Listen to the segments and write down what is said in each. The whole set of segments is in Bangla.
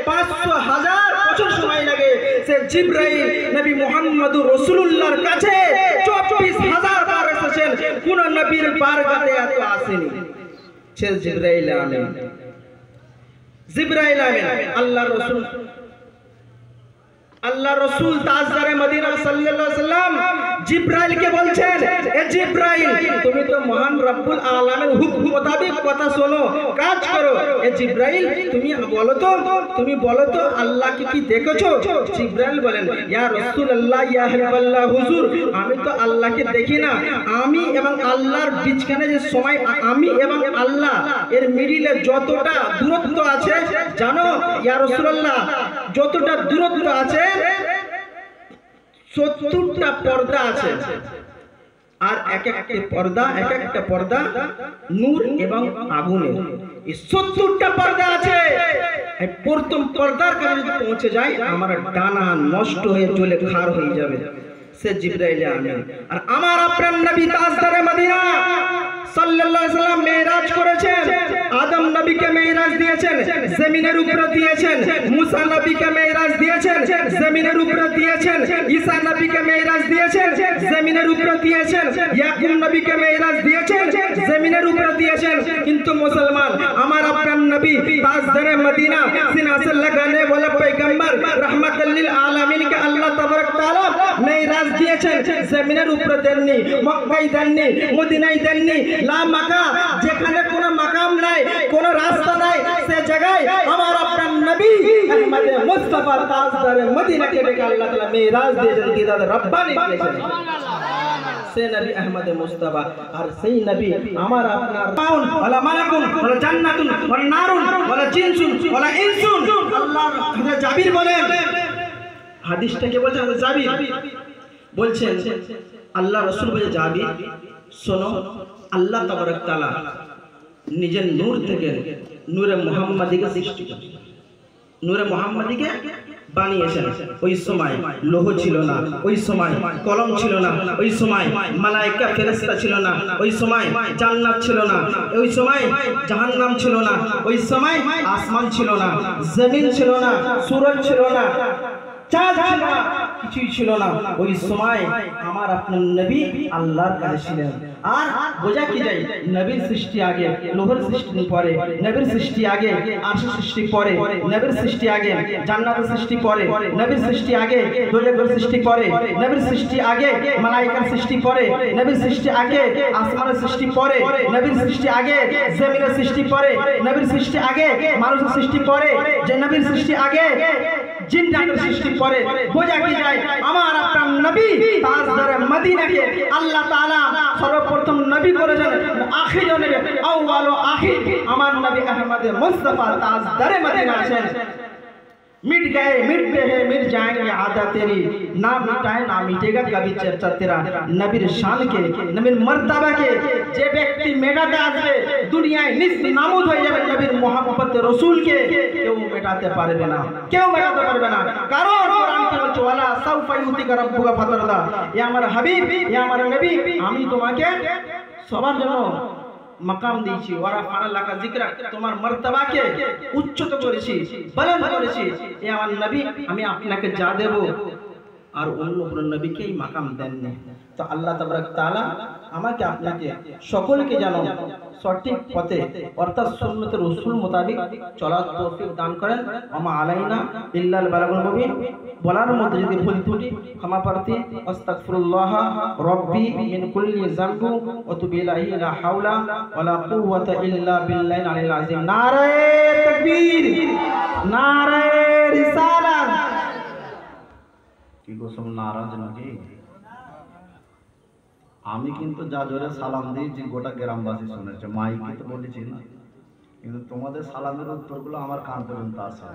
500,000 বছর সময় লাগে। সে জিবরাইল নবী মুহাম্মদুর রাসূলুল্লাহর কাছে 24,000 বার এসেছেন, কোন নবীর বারগাতে এত আসেনি। সে জিবরাইল আমিন, জিবরাইল আমিন আল্লাহ রসুল তাজদারে মদিনা সাল্লাল্লাহু আলাইহি ওয়াসাল্লাম জিবরাইলকে বলছেন, এ জিবরাইল তুমি তো মহান রব্বুল আলামিনের হুকুম মোতাবেক কথা শোনো, কাজ করো। এ জিবরাইল তুমি বলো তো আল্লাহকে কি দেখেছো? জিবরাইল বলেন, ইয়া রাসূলুল্লাহ, ইয়া হাবিবাল্লাহ, হুজুর আমি তো আল্লাহকে দেখি না। আমি এবং আল্লাহর বিচখানে যে সময়, আমি এবং আল্লাহ এর মিডিলে যতটা দূরত্ব আছে জানো ইয়া রাসূলুল্লাহ, যতটা দূরত্ব আছে 70টা পর্দা আছে। আর এক একটা পর্দা নূর এবং আগুনের। এই 70টা পর্দা আছে। এই প্রথম পর্দার কাছে যদি পৌঁছে যায় আমার ডানা নষ্ট হয়ে জ্বলে খার হয়ে যাবে। সে জিবরাইল আমিন। আর আমার আপনার নবী তাজদারে মদিনা সাল্লাল্লাহু আলাইহি ওয়াসাল্লাম মেরাজ করেছেন। আদম নবীকে মেরাজ দিয়েছেন, জমিনের উপরে দিয়েছেন। মুসা নবীকে মেরাজ দিয়েছেন, জমিনের উপরে দিয়েছেন। ঈসা নবীকে মেরাজ দিয়েছেন, জমিনের উপরে দিয়েছেন। ইয়াকুব নবীকে মেরাজ দিয়েছেন, জমিনের উপরে দিয়েছেন। কিন্তু মুসলমান আমার আপনার নবী তাজদারে মদিনা সিনা से लगाने वाला पैगंबर रहमतुल लिल आलमीन के अल्लाह तबारक तआला मेराज দিয়েছেন, জমিনের উপরে দেননি, মক্কায় দেননি, মদিনায় দেননি। লা মাকা, যেখানে কোনো মাকাম নাই, কোনো রাস্তা নাই, সে জায়গায় আমার আপনার নবী আহমদ মুস্তাফা তাজদারে মদিনাকে ডেকে আল্লাহ তাআলা মেরাজ দিয়েছেন, দিদার রব্বানি দিয়েছেন। সে নবী আহমদ মুস্তাফা। আর সেই নবী আমার আপনার পাউন ওয়ালা মালাকুন ওয়ালা জান্নাতুন ওয়ালা নারুন ওয়ালা জিনসুন ওয়ালা ইনসুন। আল্লাহ হযরত জাবির বলেন, হাদিসটাকে বলছেন জাবির বলছেন, আল্লাহ রাসূল বলে, জাবির শোনো, আল্লাহ তাবারক তাআলা নিজের নূর থেকে নূরে মুহাম্মাদিকে সৃষ্টি করেছেন, নূরে মুহাম্মাদিকে বানিয়েছেন। ওই সময় লোহ ছিল না, ওই সময় কলম ছিল না, ওই সময় মালায়েকা ফেরেশতা ছিল না, ওই সময় জান্নাত ছিল না, ওই সময় জাহান্নাম ছিল না, ওই সময় আসমান ছিল না, জমিন ছিল না, সূরজ ছিল না, চাঁদ ছিল না, কিছুই ছিল না। ওই সময় আমার আপনার নবী আল্লাহর কাছে ছিলেন। আর বোঝা কি যায়, নবীর সৃষ্টি আগে, লোহের সৃষ্টি পরে, নবীর সৃষ্টি আগে, আরশের সৃষ্টি পরে, নবীর সৃষ্টি আগে, জান্নাতের সৃষ্টি পরে, নবীর সৃষ্টি আগে, দোজখের সৃষ্টি পরে, নবীর সৃষ্টি আগে, মালায়েকার সৃষ্টি পরে, নবীর সৃষ্টি আগে, আসমানের সৃষ্টি পরে, নবীর সৃষ্টি আগে, জমিনের সৃষ্টি পরে, নবীর সৃষ্টি আগে, মানুষের সৃষ্টি পরে, যে নবীর সৃষ্টি আগে, জিন জাতের সৃষ্টি পরে। বোঝা কি যায়, আমার আপনার নবী তাজদারে মদিনাকে আল্লাহ তাআলা সর্বপ্রথম নবী করেছেন, আখির নবী, আউয়াল ও আখির আমার নবী আহমদ মুস্তাফা তাজদারে মদিনা আছেন। मिट गए मिटते हैं मिट जाएंगे आदा तेरी, ना मिटाए ना मिटेगा कभी चर्चा तेरा। नबीर शान के, नबीर मर्तबा के যে ব্যক্তি মেটাতে আসবে দুনিয়ায় নিস্নামুদ হয়ে যাবে। নবীর মুহাব্বত রাসূলকে কেউ মেটাতে পারবে না, কেউ মেটাতে পারবে না। কারণ কোরআন কি বলছে, ওয়ালা সাউফা ইউতিকা রাব্বুকা ফাতারদা। এ আমার হাবিব, এ আমার নবী, আমি তোমাকে সবার জন্য মাকাম দিয়েছি, ওয়ারা ফানাল্লাকা যিকরা, তোমার মর্তবাকে উচ্চত করেছি, বুলন্দ করেছি। এ আমার নবী, আমি আপনাকে যা দেব আর অন্য কোন নবীকে এই মাকাম দেননি। তো আল্লাহ তাবারক তাআলা আমাকে আপনাকে সকলকে যেন সঠিক পথে অর্থাৎ সুন্নতের রাসূল মোতাবেক চলার তৌফিক দান করেন। আমা আলাইনা ইল্লাল বালাগুল মুবিন। বলার মধ্যে যদি ভুল ত্রুটি ক্ষমা প্রার্থী, আস্তাগফিরুল্লাহ রাব্বি মিন কুল্লি যামবি ওয়া তুবু ইলাইহি, লা হাওলা ওয়ালা কুওয়াতা ইল্লা বিল্লাহিল আলিয়্যিল আযীম। নারে তাকবীর, নারে রিসালাত। কি গোসম নারাজ নাকি? আমি কিন্তু যা জোরে সালাম দিয়েছি গোটা গ্রামবাসী শুনেছে, মাইকে তো বলেছি না, কিন্তু তোমাদের সালামের উত্তরগুলো আমার কান পর্যন্ত আসে।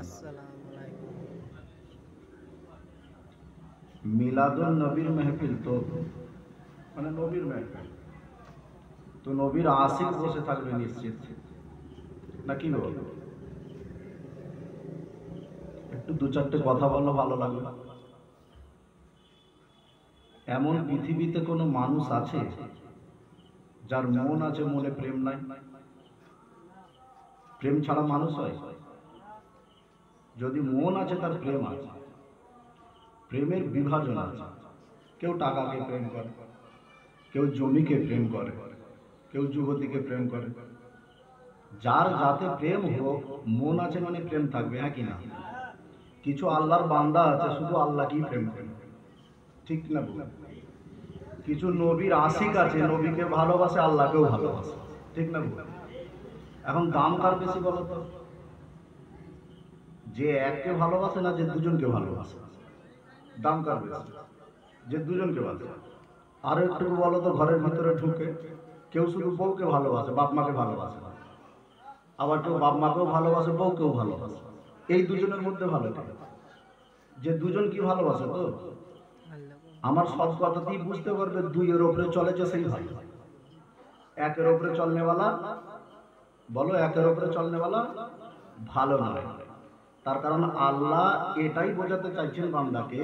মিলাদুন নবীর মেহফিল তো মানে নবীর মেহফিল তো নবীর আশিক বসে থাকবে নিশ্চিত, নাকি বল? একটু দু চারটে কথা বললে ভালো লাগবে। এমন পৃথিবীতে কোনো মানুষ আছে যার মন আছে, মনে প্রেম নাই? প্রেম ছাড়া মানুষ হয়? যদি মন আছে তার প্রেম আছে, প্রেমের বিভাজন আছে। কেউ টাকাকে প্রেম করে, কেউ জমিকে প্রেম করে, কেউ যুবতীকে প্রেম করে। যার যাতে প্রেম হোক, মন আছে মানে প্রেম থাকবে, হ্যাঁ কি না? কিছু আল্লাহর বান্দা আছে শুধু আল্লাহকেই প্রেম করে, ঠিক না? কিছু নবীর আশিক আছে, নবীকে ভালোবাসে, আল্লাহকেও ভালোবাসে, ঠিক না? এখন দাম কার বেশি বলো তো? যে এককে ভালোবাসে না যে দুজনকে ভালোবাসে? দাম কার বেশি? যে দুজনকে ভালোবাসে। আরো একটু বলো তো, ঘরের ভিতরে ঢুকে কেউ শুধু বউকে ভালোবাসে, বাপ মাকে ভালোবাসে না, আবার কেউ বাপ মাকেও ভালোবাসে, বউকেও ভালোবাসে। এই দুজনের মধ্যে ভালো কে? যে দুজন কি ভালোবাসে তো? আমার সব কথাতেই বুঝতে পারবে দুইয়ের ওপরে চলে যে সেই ভালো। একের ওপরে চলনেওয়ালা, বলো একের ওপরে চলনেওয়ালা ভালো নয়। তার কারণ আল্লাহ এটাই বোঝাতে চাইছেন বান্দাকে,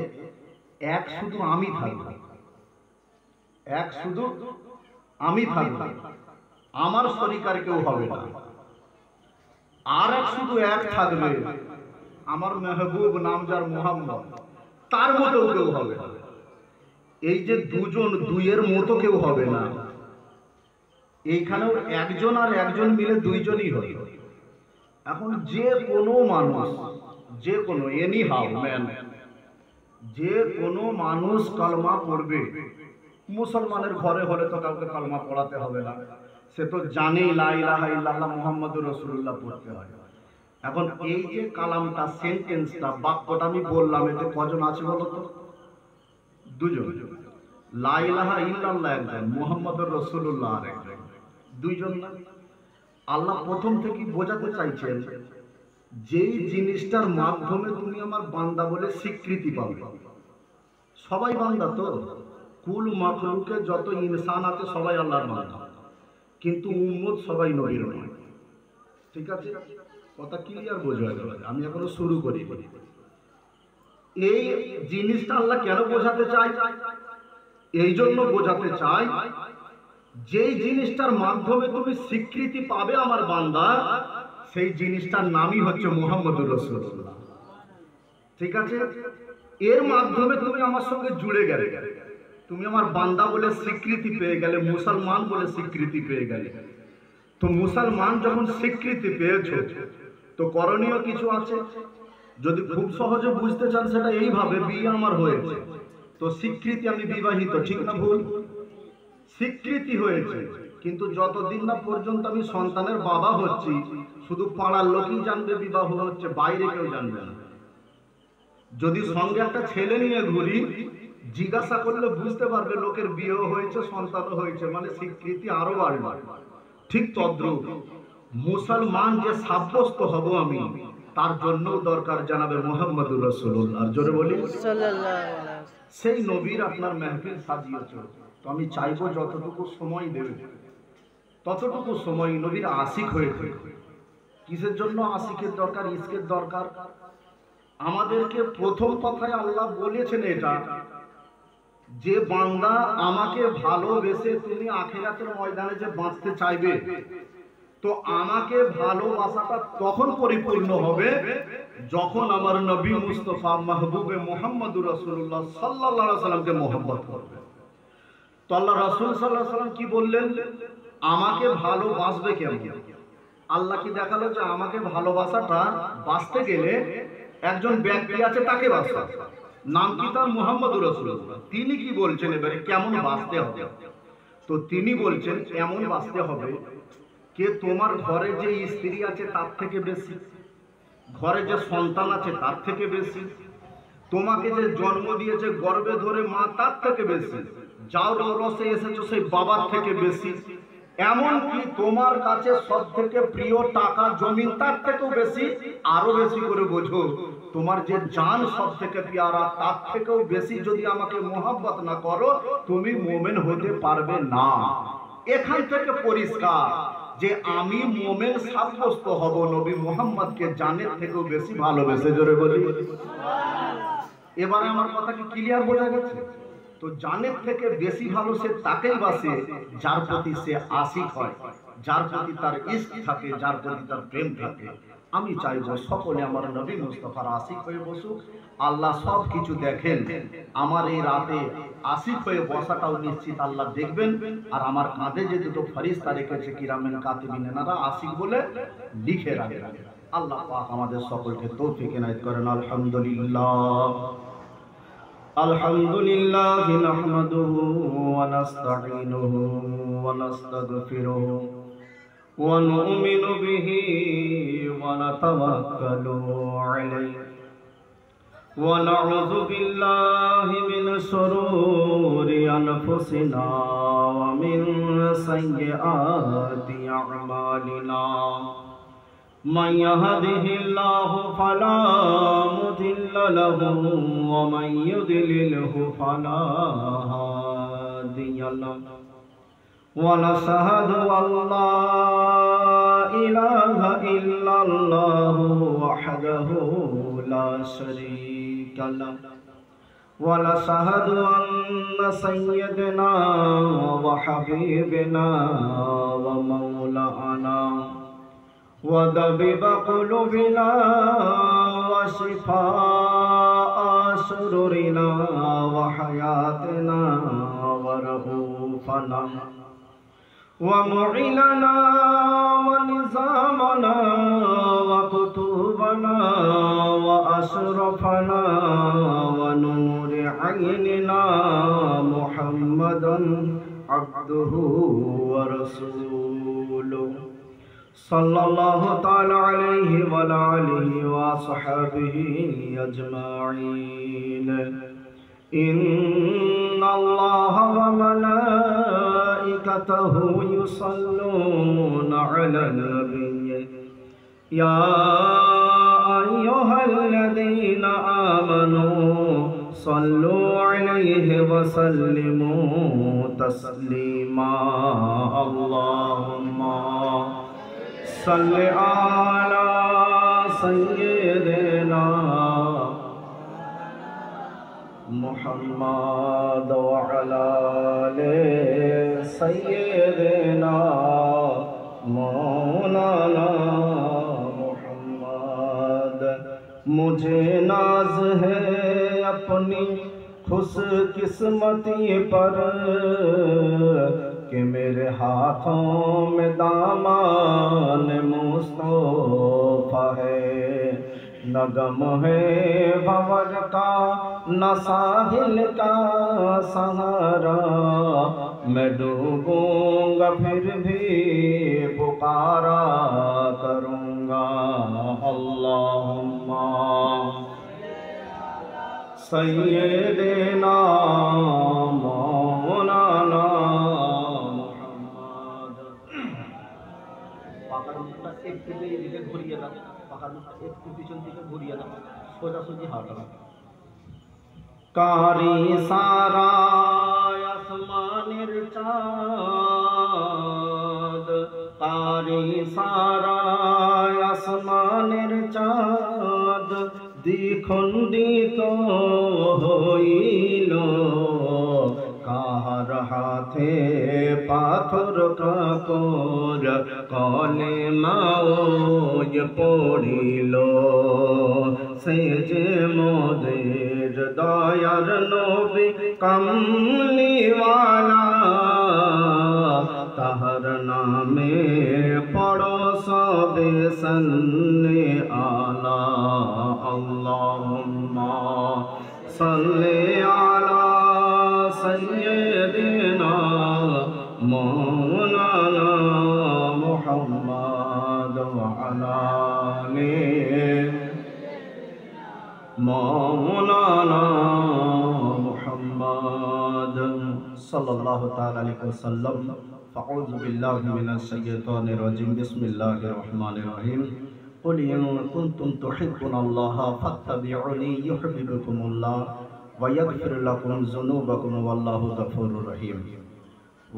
এক শুধু আমি থাকবো, এক শুধু আমি থাকবো, আমার শরীকার কেউ হবে না। আর এক শুধু এক থাকবে, আমার মেহবুব নাম যার মুহাম্মদ, তার মতো কেউ হবে না। এই যে দুজন, দুইয়ের মতো কেউ হবে না। এইখানেও একজন আর একজন মিলে দুইজনই হবে। এখন যে কোনো মানুষ, যে কোনো এনি হাউ ম্যান, যে কোনো মানুষ কলমা পড়বে, মুসলমানের ঘরে হলে তো কাউকে কলমা পড়াতে হবে না, সে তো জানেই লা ইলাহা ইল্লাল্লাহ মুহাম্মাদুর রাসূলুল্লাহ পড়তে হয়। এখন এই যে কালামটা, সেন্টেন্সটা, বাক্যটা আমি বললাম, এতে কজন আছে বলো তো? দুজন। লা ইলাহা ইল্লাল্লাহ একজন, মুহাম্মাদুর রাসূলুল্লাহ আরেকজন, দুইজন না? আল্লাহ প্রথম থেকেই বোঝাতে চাইছেন যেই জিনিসটার মাধ্যমে তুমি আমার বান্দা বলে স্বীকৃতি পাবে। সবাই বান্দা তো, কুল মাখলুকে যত ইনসান আছে সবাই আল্লাহর বান্দা, কিন্তু উম্মত সবাই নবীর নয়। ঠিক আছে, কথা ক্লিয়ার বোঝা গেল? আমি এখনো শুরু করি। এই জিনিসটা আল্লাহ কেন বোঝাতে চাই? এই জন্য বোঝাতে চাই, যেই জিনিসটার মাধ্যমে তুমি স্বীকৃতি পাবে আমার বান্দা, সেই জিনিসটার নামই হচ্ছে মুহাম্মদুর রাসূলুল্লাহ। ঠিক আছে, এর মাধ্যমে তুমি আমার সঙ্গে জুড়ে গেলে, তুমি আমার বান্দা বলে স্বীকৃতি পেয়ে গেলে, মুসলমান বলে স্বীকৃতি পেয়ে গেলে। তো মুসলমান যখন স্বীকৃতি পেয়েছো, তো করণীয় কিছু আছে। যদি খুব সহজে বুঝতে চান সেটা এইভাবে, বিয়ে আমার হয়েছে, তো স্বীকৃতি আমি বিবাহিত, ঠিক না ভুল? স্বীকৃতি হয়েছে, কিন্তু যতদিন না পর্যন্ত আমি সন্তানের বাবা হচ্ছি, শুধু পাড়ার লোকই জানবে বিবাহ হচ্ছে, বাইরে কেউ জানবে না। যদি সঙ্গে একটা ছেলে নিয়ে ঘুরি, জিজ্ঞাসা করলে বুঝতে পারবে লোকের বিয়েও হয়েছে, সন্তানও হয়েছে, মানে স্বীকৃতি আরো বাড়বে। ঠিক তদ্রূপ মুসলমান যে সাব্যস্ত হব আমি, তার জন্য দরকার জানাবে মুহাম্মদুর রাসূলুল্লাহ। জোরে বলি সেই নবীর আপনার মেহফিল সাজিয়েছে। তো আমি চাইবো যতটুকু সময় দেবে, ততটুকু সময় নবীর আশিক হয়ে থাকে। কিসের জন্য আশিকের দরকার, ইশকের দরকার? আমাদেরকে প্রথম কথায় আল্লাহ বলেছেন এটা, যে বান্দা আমাকে ভালোবেসে তুমি আখিরাতের ময়দানে যে বাঁচতে চাইবে, তো আমাকে ভালোবাসাটা তখন পরিপূর্ণ হবে যখন আমার নবী মুস্তাফা মাহবুবে মুহাম্মদুর রাসূলুল্লাহ সাল্লাল্লাহু আলাইহি সাল্লামকে মহব্বত করবে। তো আল্লাহ রাসূল সাল্লাল্লাহু আলাইহি সাল্লাম কি বললেন? আমাকে ভালোবাসবে কেমন? আল্লাহ কি দেখালো যে আমাকে ভালোবাসাটা বাঁচতে গেলে একজন ব্যক্তি আছে, তাকে বাঁচতে, নাম কি তার? মুহাম্মদুর রাসূলুল্লাহ। তিনি কি বলছেন এবারে কেমন বাঁচতে হবে? তো তিনি বলছেন এমন বাঁচতে হবে কে তোমার ঘরে যে স্ত্রী আছে তার থেকে বেশি, ঘরে যে সন্তান আছে তার থেকে বেশি, তোমাকে যে জন্ম দিয়েছে গর্ভে ধরে মা তার থেকে বেশি, যাও রসে এসেছো সেই বাবার থেকে বেশি, এমনকি তোমার কাছে সব থেকে প্রিয় টাকা জমি তার থেকেও বেশি, আরো বেশি করে বোঝো তোমার যে জান সব থেকে প্যারা তার থেকেও বেশি যদি আমাকে মোহাব্বত না করো, তুমি মুমিন হতে পারবে না। এখান থেকে পরিষ্কার যে আমি মুমিন সাব্যস্ত হব নবী মুহাম্মদকে জানের থেকেও বেশি ভালোবেসে। জোরে বলি এবারে আমার কথা কি ক্লিয়ার বোঝা গেছে? তো জানের থেকে বেশি ভালো সে তাকেই বাসে যার প্রতি সে আশিক হয়, যার প্রতি তার ইশক থাকে, যার প্রতি তার প্রেম থাকে। আমি চাইবো সকলে আমার নবী মুস্তাফার আশিক হয়ে বসুক। আল্লাহ সব কিছু দেখেন, আমার এই রাতে আশিক হয়ে বসাটাও নিশ্চিত আল্লাহ দেখবেন। আর আমার কাঁধে যে দুটো ফেরেশতা রেখেছে কিরামান কাতিবিন, এনারা আশিক বলে লিখে রাখবেন। আল্লাহ পাক আমাদের সকলকে তৌফিক এনায়েত করেন। আলহামদুলিল্লাহ আলহামদুলিল্লাহ নাহমাদুহু ওয়া নাস্তাঈনুহু ওয়া নাস্তাগফিরুহু ওয়া নু'মিনু বিহি ওয়া নাতাওয়াক্কালু আলাইহি ওয়া নাউযু বিল্লাহি মিন শুরুরি আনফুসিনা ওয়া মিন সাইয়্যাতি আ'মালিনা। من يهده الله فلا مضل له ومن يضلله فلا هادي له ونشهد أن لا إله إلا الله وحده لا شريك له ونشهد أن سيدنا وحبيبنا ومولانا وطبيب قلوبنا وشفاء سرورنا وحياتنا ورؤوفنا ومعيننا ونظامنا وكتبنا وأشرفنا ونور عيننا محمدا عبده ورسوله صلى الله تعالى عليه وعلى آله وصحبه أجمعين. إن الله وملائكته يصلون على النبي يا أيها الذين آمنوا صلوا عليه وسلموا تسليما. اللهم صل على سيدنا محمد وعلى آل سيدنا مولانا محمد. मुझे नाज है अपनी खुश किस्मती पर कि मेरे हाथों में दामान मुस्तफा है। न गम है भंवर का न साहिल का सहारा, मैं डूबूंगा फिर भी पुकारा करूँगा। अल्लाहुम्मा सय्यिदना मौलाना मुहम्मद। পাকার মুখটা একটু এদিকে ঘুরিয়ে দাও, পাকার মুখটা একটু পিছন দিকে ঘুরিয়ে দাও, সোজাসুজি হাঁটো। কারি সারা আসমানের চাঁদ, কারি সারা আসমানের চাঁদ দ্বিখণ্ডিত হইল, কাহার হাতে পাথর কাকর কলেমা ওজ পড়িল। সে যে মোদের দয়ার নবী কমলিওয়ালা, তাহার নামে পড়ো সবে সন্নে আলা। আল্লাহুম্মা সাল্লি আলা সাইয়্যিদিনা মাওলানা মুহাম্মদ ওয়া আলা আলি মাওলানা মুহাম্মদ সাল্লাল্লাহু তাআলা আলাইহি ওয়াসাল্লাম। ফাউযু বিল্লাহি মিনাশ শাইতানির রাজিম। বিসমিল্লাহির রহমানির রহিম। قل إن كنتم تحبون الله فاتبعوني يحببكم الله ويغفر لكم ذنوبكم والله غفور رحيم.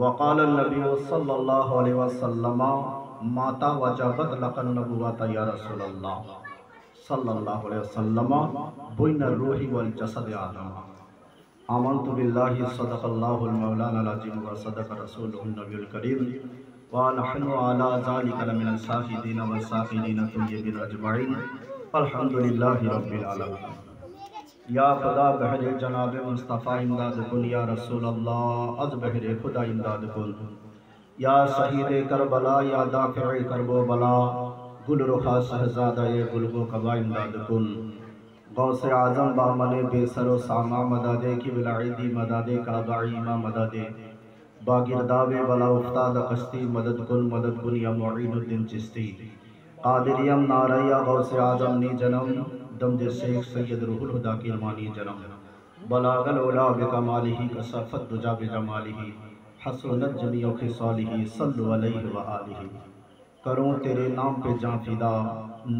وقال النبي صلى الله عليه وسلم ماتا وجبت لك النبوة يا رسول الله صلى الله عليه وسلم بين الروح والجسد آدم. آمنت بالله صدق الله المولانا العظيم وصدق رسوله النبي الكريم. ونحن على ذلك لمن الشاهدين والشاكرين الطيبين أجمعين الحمد لله رب العالمين या खुदा बहरे जनाब मुस्तफ़ा इमदाद कुन या रसूल अल्लाह अज बहरे खुदा इमदाद कुन या शहीद करबला या दाफ़िए करबो बला गुल रुखा शहजादा गुलगो कबा इमदाद कुन गौसे आज़म बामने बेसरो सामा मदादे की बिलाईदी मदादे काबा इमा मदादे बागिरदावे बला उफ्ताद कश्ती मदद कुन या मुईनुद्दीन चिश्ती कादिरियम नारैया गौसे आज़म नी जन्म दमदे शेख सैयद रूहुल हुदा की रमानी जन्म बलागल उला बिकमालिही कसफत दुजा बिजमालिही हसनत जमीओ खिसालिही सल्लु अलैहि व आलिही करूं तेरे नाम पे जां फिदा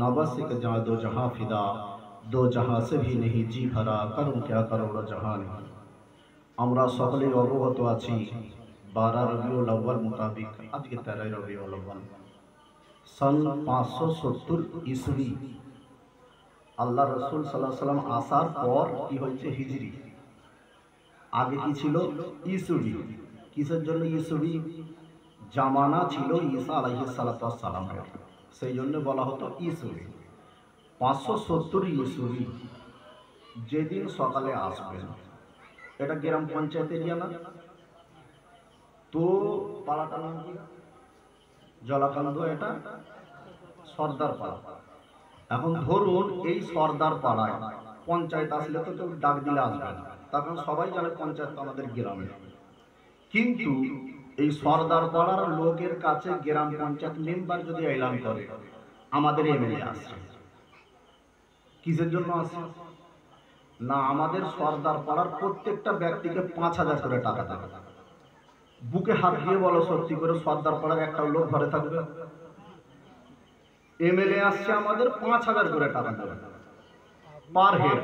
नबस एक जां दो जहां फिदा दो जहां से भी नहीं जी भरा करूं क्या करोड़ जहां नहीं আমরা সকলে অবগত আছি 12 রবিউল আউয়াল মোতাবেক আজকে 13 রবিউল আউয়াল সন 570 ईस्वी আল্লাহ রসুল সাল্লাল্লাহু আলাইহি সাল্লাম আসার পর কি হয়েছে হিজরি আগে কি ছিল ইসুবি কিসের জন্য ইসুবি জামানা ছিল ঈসা আলাইহিস সালাতু ওয়াস সালামের সেই জন্য বলা হতো ইসুবি 570 ইসুবি যেদিন সকালে আসবেন এটা গ্রাম পঞ্চায়েত এরিয়া না তো পাড়াটার নাম কি জলাকান্দ এটা সর্দার পাড়া এখন ধরুন এই সর্দার পাড়ায় পঞ্চায়েত আসলে তো কেউ ডাক দিলে আসবে না তখন সবাই জানে পঞ্চায়েত আমাদের গ্রামে কিন্তু এই সর্দার পাড়ার লোকের কাছে গ্রাম পঞ্চায়েত মেম্বার যদি এলান করে আমাদের এমএলএ আসছে কিসের জন্য আসছে না আমাদের সর্দার পাড়ার প্রত্যেকটা ব্যক্তিকে 5000 করে টাকা দেবে বুকে হাত দিয়ে বলো সত্যি করে সর্দার পাড়ার একটা লোক ঘরে থাকবে এমএলএ আসছে আমাদের 5000 করে টাকা দেবে পার হেড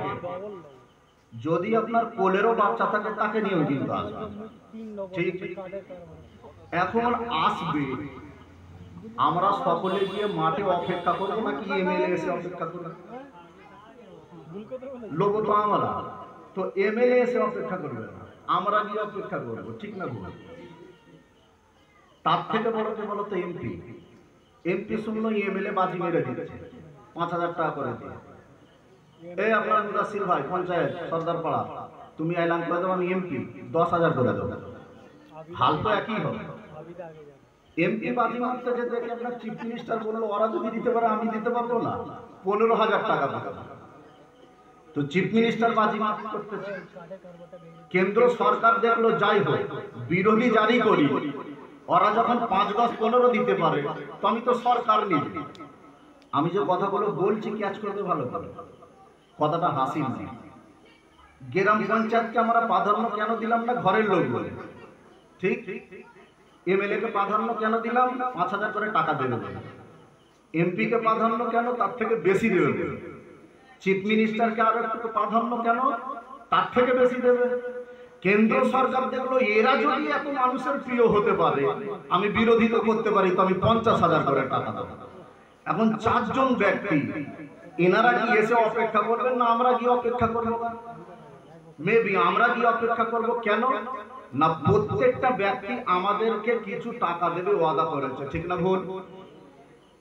যদি আপনার কোলেরও বাচ্চা থাকে তাকে নিয়েও কিন্তু আসবে ঠিক এখন আসবে আমরা সকলে গিয়ে মাঠে অপেক্ষা করবো নাকি এমএলএ এসে অপেক্ষা করবে লোক তো আমরা তো এমএলএ এসে অপেক্ষা করবে না আমরা গিয়ে অপেক্ষা করবো ঠিক না ভুল তার থেকে বড় যে বলো তো এমপি শুনলো এমএলএ বাজি মেরে দিচ্ছে 5000 টাকা করে দিয়ে এই আপনার মুদাসির ভাই পঞ্চায়েত সর্দার পাড়া তুমি এলান করে দেবো আমি এমপি 10000 করে দেবো হাল তো একই হবে এমপি বাজি মারতে যে দেখে আপনার চিফ মিনিস্টার বললো ওরা যদি দিতে পারে আমি দিতে পারবো না 15000 টাকা দেবো তো চিফ মিনিস্টার বাজি মার করতেছে কেন্দ্র সরকার দেখলো যাই হোক বিরোধী জারি করি ওরা যখন 5, 10, 15 দিতে পারে তো আমি তো সরকার নিই আমি যে কথাগুলো বলছি ক্যাচ করতে ভালো করে কথাটা হাসি না গ্রাম পঞ্চায়েতকে আমরা প্রাধান্য কেন দিলাম না ঘরের লোক বলে ঠিক এমএলএ কে প্রাধান্য কেন দিলাম 5000 করে টাকা দেবে এমপি কে প্রাধান্য কেন তার থেকে বেশি দেবে চিফ মিনিস্টারকে আরো একটু প্রাধান্য কেন তার থেকে বেশি দেবে কেন্দ্র সরকার দেখলো এরা যদি এত মানুষের প্রিয় হতে পারে আমি বিরোধিতা করতে পারি তো আমি 50000 করে টাকা দেব এখন 4 জন ব্যক্তি এনারা কি এসে অপেক্ষা করবেন না আমরা কি অপেক্ষা করব মেবি আমরা কি অপেক্ষা করব কেন না প্রত্যেকটা ব্যক্তি আমাদেরকে কিছু টাকা দেবে ওয়াদা করেছে ঠিক না ভুল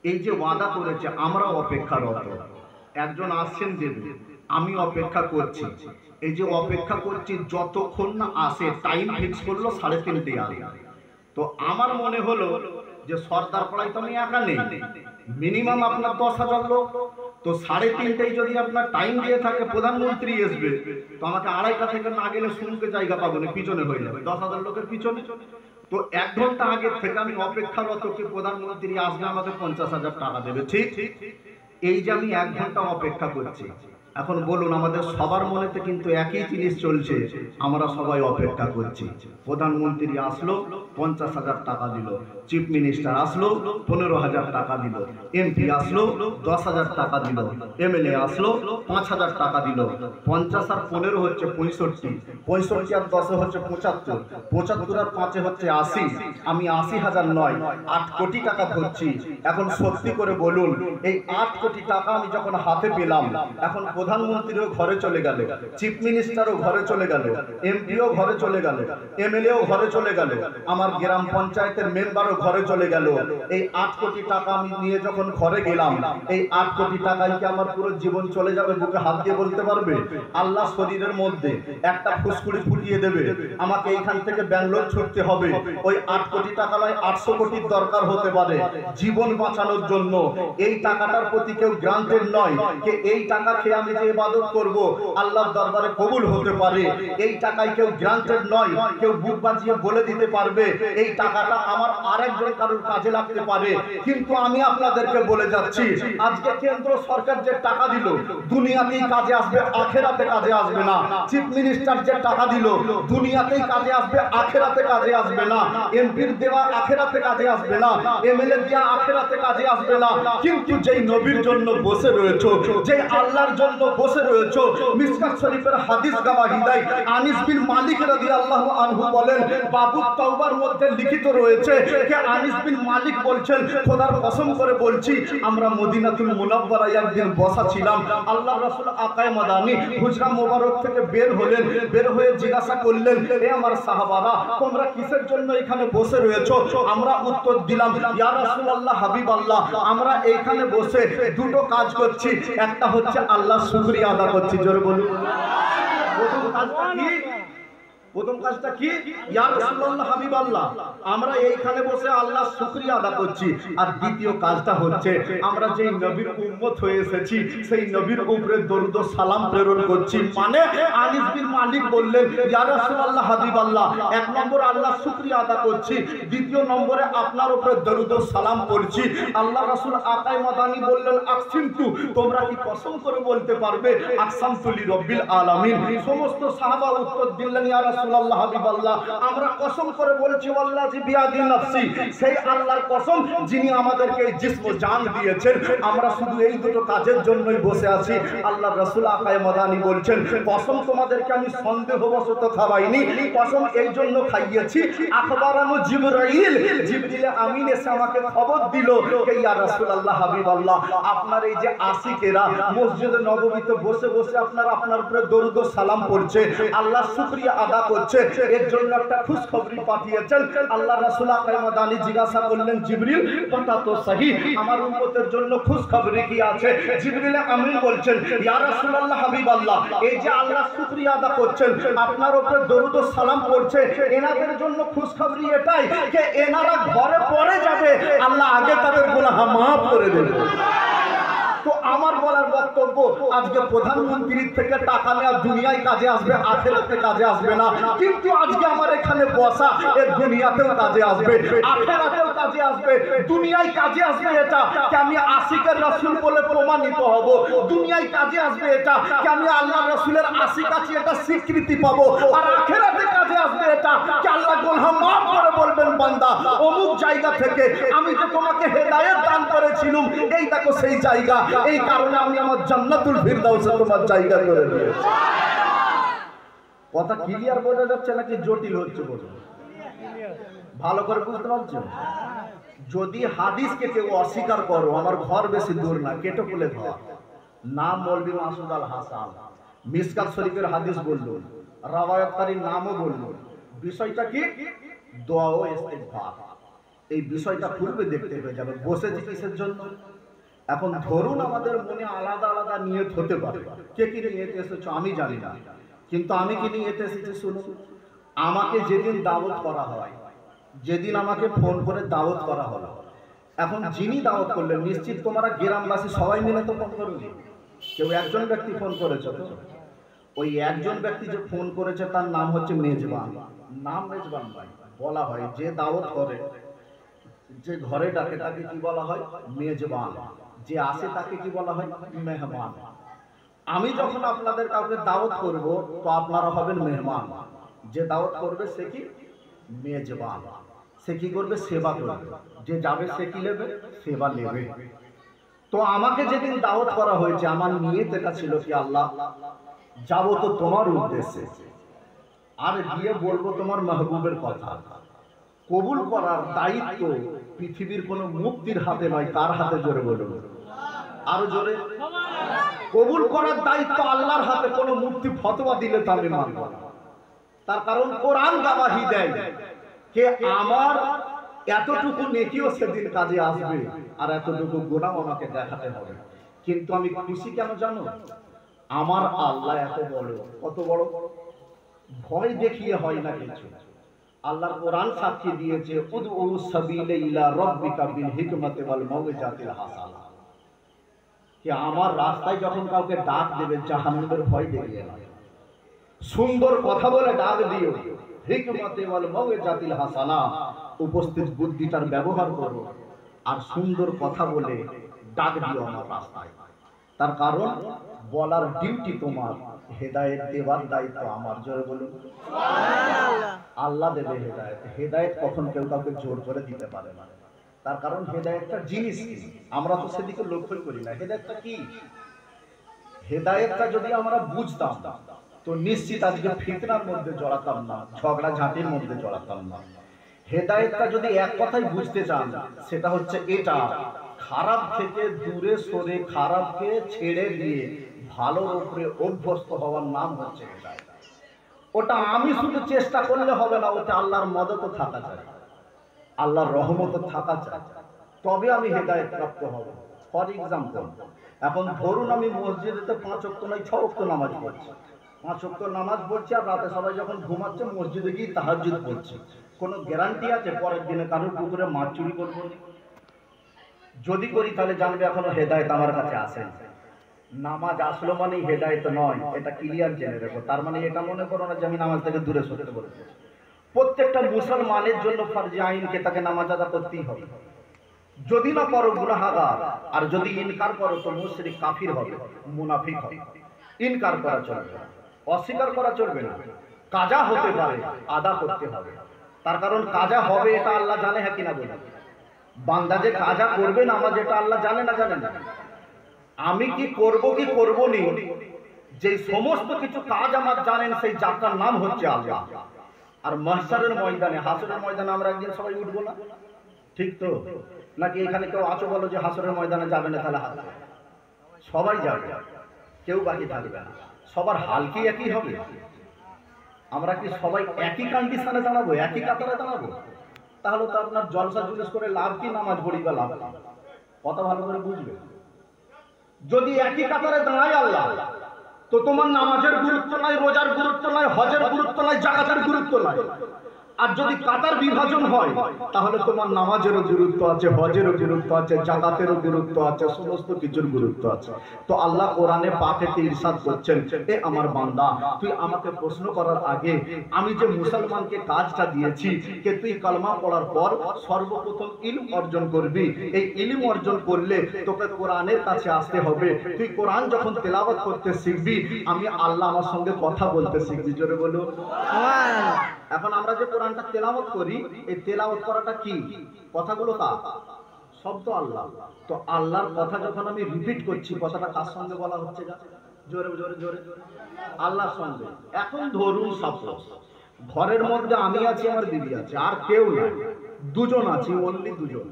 এই যে ওয়াদা করেছে আমরা অপেক্ষারত একজন আসছেন দেবে আমি অপেক্ষা করছি এই যে অপেক্ষা করছি যতক্ষণ না আসে টাইম ফিক্স করলো 3:30 আগে তো আমার মনে হলো যে সর্দার পাড়ায় তো আমি একা নেই মিনিমাম আপনার 10000 লোক তো 3:30টায় যদি আপনার টাইম দিয়ে থাকে প্রধানমন্ত্রী আসবে তো আমাকে 2:30টা থেকে না গেলে শুনতে জায়গা পাবো না পিছনে হয়ে যাবে 10000 লোকের পিছনে তো 1 ঘন্টা আগে থেকে আমি অপেক্ষারত কি প্রধানমন্ত্রী আসবে আমাকে 50000 টাকা দেবে ঠিক এই যে আমি 1 ঘন্টা অপেক্ষা করছি এখন বলুন আমাদের সবার মনেতে কিন্তু একই জিনিস চলছে আমরা সবাই অপেক্ষা করছি প্রধানমন্ত্রী আসলো 50000 টাকা দিল চিফ মিনিস্টার আসলো 15000 টাকা দিল এমপি আসলো 10000 টাকা দিল এমএলএ আসলো 5000 টাকা দিল 50 আর 15 হচ্ছে 65 65 আর 10 হচ্ছে 75 75 আর 5 হচ্ছে 80 আমি 80000 নয় 8 কোটি টাকা ধরছি এখন সত্যি করে বলুন এই 8 কোটি টাকা আমি যখন হাতে পেলাম এখন প্রধানমন্ত্রীও ঘরে চলে গেল, চিফ মিনিস্টারও ঘরে চলে গেল, এমপিও ঘরে চলে গেল, এমএলএও ঘরে চলে গেল, আমার গ্রাম পঞ্চায়েতের মেম্বারও ঘরে চলে গেল। এই 8 কোটি টাকা আমি নিয়ে যখন ঘরে গেলাম, এই 8 কোটি টাকায় কি আমার পুরো জীবন চলে যাবে? বুকে হাত দিয়ে বলতে পারবে? আল্লাহ শরীরের মধ্যে একটা ফুসকুড়ি ফুটিয়ে দেবে, আমাকে এইখান থেকে ব্যাঙ্গালোর ছুটতে হবে। ওই 8 কোটি টাকা নয়, 800 কোটির দরকার হতে পারে জীবন বাঁচানোর জন্য। এই টাকাটার প্রতি কেউ গ্রান্টেড নয় যে এই টাকা খেয়ে আমি যে ইবাদত করব আল্লাহর দরবারে কবুল হতে পারে। এই টাকায় কেউ গ্রান্টেড নয়, কেউ বুক বাজিয়ে বলে দিতে পারবে এই টাকাটা আমার আরেকজন কারোর কাজে লাগতে পারে। কিন্তু আমি আপনাদেরকে বলে যাচ্ছি, আজকে কেন্দ্র সরকার যে টাকা দিল দুনিয়াতেই কাজে আসবে, আখেরাতে কাজে আসবে না। চিফ মিনিস্টার যে টাকা দিল দুনিয়াতেই কাজে আসবে, আখেরাতে কাজে আসবে না। এমপির দেওয়া আখেরাতে কাজে আসবে না, এমএলএ দেওয়া আখেরাতে কাজে আসবে না। কিন্তু যেই নবীর জন্য বসে রয়েছে, যেই আল্লাহর জন্য বসে রয়েছে, মিশকাত শরীফের হাদিস গাওয়াহি দেয়, আনিস বিন মালিক রাদিয়াল্লাহু আনহু বলেন, বাবু তাওবার মধ্যে লিখিত রয়েছে যে আনিস বিন মালিক বলছেন, খোদার কসম করে বলছি, আমরা মদিনাতুল মুনাওয়ারায় একদিন বসা ছিলাম। আল্লাহর রাসূল আকায়ে মাদানী হুজরা মোবারক থেকে বের হলেন, বের হয়ে জিজ্ঞাসা করলেন, হে আমার সাহাবারা, তোমরা কিসের জন্য এখানে বসে রয়েছো? আমরা উত্তর দিলাম, ইয়া রাসূলুল্লাহ, হাবিবাল্লাহ, আমরা এইখানে বসে দুটো কাজ করছি। একটা হচ্ছে আল্লাহর শুকরিয়া আদা করছি। জোরে বলুন। প্রথম কাজটা কি? ইয়া রাসূলুল্লাহ, হাবিবাল্লাহ, আমরা এইখানে বসে আল্লাহর শুকরিয়া আদা করছি। আর দ্বিতীয় কাজটা হচ্ছে আমরা যেই নবীর উম্মত হয়ে এসেছি সেই নবীর উপরে দরুদ ও সালাম প্রেরণ করছি। মানে আনিস বিন মালিক বললেন, ইয়া রাসূলুল্লাহ, হাবিবাল্লাহ, এক নম্বর আল্লাহর শুকরিয়া আদা করছি, দ্বিতীয় নম্বরে আপনার উপরে দরুদ ও সালাম করছি। আল্লাহ রাসূল আকায়ে মাদানী বললেন, আকসিমতু, তোমরা কি কসম করে বলতে পারবে আকসামতু লিরাব্বিল আলামিন? সমস্ত সাহাবা উত্তর দিলেন, ইয়া রাসূলুল্লাহ, হাবিবাল্লাহ, আমরা কসম করে বলছি, ওয়াল্লাহি বিয়াদি নাফসি, সেই আল্লাহর কসম যিনি আমাদেরকে এই জিসম জান দিয়েছেন। আমরা শুধু এই দুটো কাজের জন্যই বসে আছি। আল্লাহর রাসূল আকায়ে মাদানী বলছেন, কসম তোমাদেরকে আমি সন্দেহবশত খাওয়াইনি, কসম এই জন্য খাইয়েছি, আখবারানু জিবরাইল, জিবরিল আমিন এসে আমাকে খবর দিল যে ইয়া রাসূলুল্লাহ, হাবিবাল্লাহ, আপনার এই যে আশিকেরা মসজিদে নববীতে বসে বসে আপনার উপরে দরুদ ও সালাম পড়ছে, আল্লাহর শুকরিয়া আদা করছে, এর জন্য একটা খুশখবরি পাঠিয়েছেন। আল্লাহ রাসূল আকায়ে মাদানী জিজ্ঞাসা করলেন, জিবরিল, কথা তো সহি, আমার উম্মতের জন্য খুশখবরি কি আছে? জিবরিল আমিন বলছেন, ইয়া রাসূলুল্লাহ, হাবিবাল্লাহ, এই যে আল্লাহর শুকরিয়া আদা করছেন, আপনার উপরে দরুদ ও সালাম পড়ছে, এনাদের জন্য খুশখবরি এটাই যে এনারা ঘরে পড়ে যাবে, আল্লাহ আগে তাদের গুনাহ মাফ করে দেবে। তো আমার বলার বক্তব্য, আজকে প্রধানমন্ত্রীর থেকে টাকা নেওয়া দুনিয়ায় কাজে আসবে, আখেরাতে কাজে আসবে না। কিন্তু আজকে আমার এখানে বসা এর দুনিয়াতেও কাজে আসবে, আখেরাতেও কাজে আসবে। দুনিয়ায় কাজে আসবে এটা যে আমি আশিকের রাসূল বলে প্রমাণিত হব, দুনিয়ায় কাজে আসবে এটা যে আমি আল্লাহর রাসূলের আশিক আছি, এটা স্বীকৃতি পাবো। আর আখেরাতে কাজে আসবে এটা যে আল্লাহ গুনাহ মাফ করে বলবেন, বান্দা অমুক জায়গা থেকে আমি যে তোমাকে হেদায়েত দান করেছিলাম, এই দেখো সেই জায়গা, এই কারণে আমি আমার জান্নাতুল ফিরদাউসে তোমার জায়গা করে দিয়েছি। কথা ক্লিয়ার বোঝা যাচ্ছে নাকি জটিল হচ্ছে? বলুন, ভালো করে বুঝতে পারছো? যদি হাদিসকে কেউ অস্বীকার করো, আমার ঘর বেশি দূর না, কেটে খুলে ধর, নাম মৌলভী মাসুদ আল হাসান, মিশকাত শরীফের হাদিস বললো, রাওয়ায়াতকারীর নামও বললো। বিষয়টা কি? দোয়া ও ইস্তিগফার। এই বিষয়টা পূর্বে দেখতে পেয়ে যাবে। বসেছি কিসের জন্য? এখন ধরুন আমাদের মনে আলাদা আলাদা নিয়ত হতে পারে, কে কি নিয়ত এসেছো আমি জানি না, কিন্তু আমি কি নিয়ত এসেছি শুনুন। আমাকে যেদিন দাওয়াত করা হয়, যেদিন আমাকে ফোন করে দাওয়াত করা হলো, এখন যিনি দাওয়াত করলেন, নিশ্চিত তোমরা গ্রামবাসী সবাই মিলে তো ফোন করবে, কেউ একজন ব্যক্তি ফোন করেছে তো? ওই একজন ব্যক্তি যে ফোন করেছে তার নাম হচ্ছে মেজবান। নাম মেজবান ভাই বলা হয়, যে দাওয়াত করে, যে ঘরে ডাকে তাকে কি বলা হয়? মেজবান। যে আসে তাকে কি বলা হয়? মেহমান। আমি যখন আপনাদের কাউকে দাওয়াত করব তো আপনারা হবেন মেহমান, যে দাওয়াত করবে সে কি? মেজবান। সে কি করবে? সেবা করবে। যে যাবে সে কি নেবে? সেবা নেবে। তো আমাকে যেদিন দাওয়াত করা হয়েছে, আমার নিয়ত এটা ছিল কি, আল্লাহ যাবো তো তোমার উদ্দেশ্যে, আর গিয়ে বলবো তোমার মাহবুবের কথা। কবুল করার দায়িত্ব পৃথিবীর কোন মুক্তির হাতে নয়, কার হাতে? জোরে বলুন, আরো জোরে। কবুল করার দায়িত্ব আল্লাহর হাতে। কোনো মুফতি ফতোয়া দিলে তো আমি মানব না। তার কারণ কোরআন গবাহি দেয় যে আমার এতটুকু নেকিও সেদিন কাজে আসবে আর এতটুকু গুনাহ আমাকে দেখাতে হবে। কিন্তু আমি খুশি কেন জানো? আমার আল্লাহ এত বড়, কত বড়, ভয় দেখিয়ে হয় না কিছু। আল্লাহর কোরআন সাক্ষী দিয়েছে, উদউ সাবিলা ইলা রাব্বিকা বিল হিকমাতি ওয়াল মাউইজাতিল হাসানা, যে আমার রাস্তায় যখন কাউকে ডাক দেবে জাহান্নামের ভয় দেখিয়ে না, সুন্দর কথা বলে ডাক দিও, হিকমাতি ওয়াল মাউইজাতিল হাসানা, উপস্থিত বুদ্ধিটার ব্যবহার করো আর সুন্দর কথা বলে ডাক দিও আমার রাস্তায়। তার কারণ বলার ডিউটি তোমার, হেদায়েত দেওয়ার দায়িত্ব আমার। জোরে বলুন সুবহানাল্লাহ। আল্লাহ দেবে হেদায়েত। হেদায়েত কখন কেউ কাউকে জোর করে দিতে পারে না। তার কারণ হেদায়েতটা জিনিস কি আমরা তো সেদিকে লক্ষ্য করি না। হেদায়েতটা কি? হেদায়েতটা যদি আমরা বুঝতাম তো নিশ্চিত আজকে ফিতনার মধ্যে জড়াতাম না, ঝগড়া ঝাঁটির মধ্যে জড়াতাম না। হেদায়েতটা যদি এক কথাই বুঝতে চান সেটা হচ্ছে এটা, খারাপ থেকে দূরে সরে খারাপকে ছেড়ে দিয়ে ভালোর উপরে অভ্যস্ত হওয়ার নাম হচ্ছে হেদায়েত। ওটা আমি শুধু চেষ্টা করলে হবে না, ওতে আল্লাহর মদতও থাকা চাই, আল্লাহর রহমতও থাকা চাই, তবে আমি হেদায়েত প্রাপ্ত হব। ফর এক্সাম্পল, এখন ধরুন আমি মসজিদেতে 5 ওয়াক্ত নয় 6 ওয়াক্ত নামাজ পড়ছি, 5 ওয়াক্ত নামাজ পড়ছি আর রাতে সবাই যখন ঘুমাচ্ছে মসজিদে গিয়ে তাহাজ্জুদ পড়ছি। কোনো গ্যারান্টি আছে পরের দিনে কারোর পুকুরে মাছ চুরি করবো? যদি করি তাহলে জানবে এখনো হেদায়েত আমার কাছে আসে। নামাজ আসলো মানেই হেদায়েত নয়, এটা ক্লিয়ার জেনে রেখো। তার মানে এটা মনে করো না যে আমি নামাজ থেকে দূরে সরতে বলছি। প্রত্যেকটা মুসলমানের জন্য ফরজে আইনকে তাকে নামাজ আদা করতেই হবে। যদি না করো গুনাহগার, আর যদি ইনকার করো তো মুশরিক, কাফির হবে, মুনাফিক হবে। ইনকার করা চলবে না, অস্বীকার করা চলবে না। কাজা হতে পারে, আদা করতে হবে। তার কারণ কাজা হবে এটা আল্লাহ জানে, হ্যাঁ কিনা বলি? বান্দা যে কাজা করবে নামাজ এটা আল্লাহ জানে না, জানে না? আমি কি করব কি করব নি, যে সমস্ত কিছু কাজ আমার জানেন, সেই যাত্রার নাম হচ্ছে আল্লাহ। আর মাহশারের ময়দানে, হাসরের ময়দানে আমরা একদিন সবাই উঠবো না, ঠিক তো? নাকি এখানে কেউ আছো বলো যে হাসরের ময়দানে যাবে না? তাহলে হাত, সবাই যাবে, কেউ বাকি থাকবে না। সবার হাল কি একই হবে? আমরা কি সবাই একই কন্ডিশনে দাঁড়াবো, একই কাতারে দাঁড়াবো? তাহলে তো আপনার জলসা জুলুস করে লাভ কি, নামাজ পড়ি বা লাভ? কথা ভালো করে বুঝবে। যদি একই কাতারে দাঁড়ায় আল্লাহ, তো তোমার নামাজের গুরুত্ব নাই, রোজার গুরুত্ব নাই, হজের গুরুত্ব নাই, যাকাতের গুরুত্ব নাই। আর যদি কাতার বিভাজন হয় তাহলে তোমার নামাজেরও গুরুত্ব আছে, হজেরও গুরুত্ব আছে, যাকাতেরও গুরুত্ব আছে, সমস্ত কিছুর গুরুত্ব আছে। তো আল্লাহ কোরআনে পাকেতে ইরশাদ করছেন, এ আমার বান্দা, তুই আমাকে প্রশ্ন করার আগে আমি যে মুসলমানকে কাজটা দিয়েছি যে তুই কালমা পড়ার পর সর্বপ্রথম ইলম অর্জন করবি। এই ইলম অর্জন করলে তোকে কোরআনের কাছে আসতে হবে। তুই কোরআন যখন তেলাওয়াত করতে শিখবি, আমি আল্লাহ আমার সঙ্গে কথা বলতে শিখবি। জোরে বলুন সুবহানাল্লাহ। এখন আমরা যে কোরআনটা তেলাওয়াত করি, এই তেলাওয়াত করাটা কি? কথাগুলো কার? শব্দ আল্লাহ। তো আল্লাহর কথা যখন আমি রিপিট করছি, কথাটা কার সঙ্গে বলা হচ্ছে? জোরে জোরে জোরে আল্লাহর সঙ্গে। এখন ধরুন সাপোজ ঘরের মধ্যে আমি আছি, আমার দিদি আছে, আর কেউ নেই, দুজন আছি, অনলি দুজন।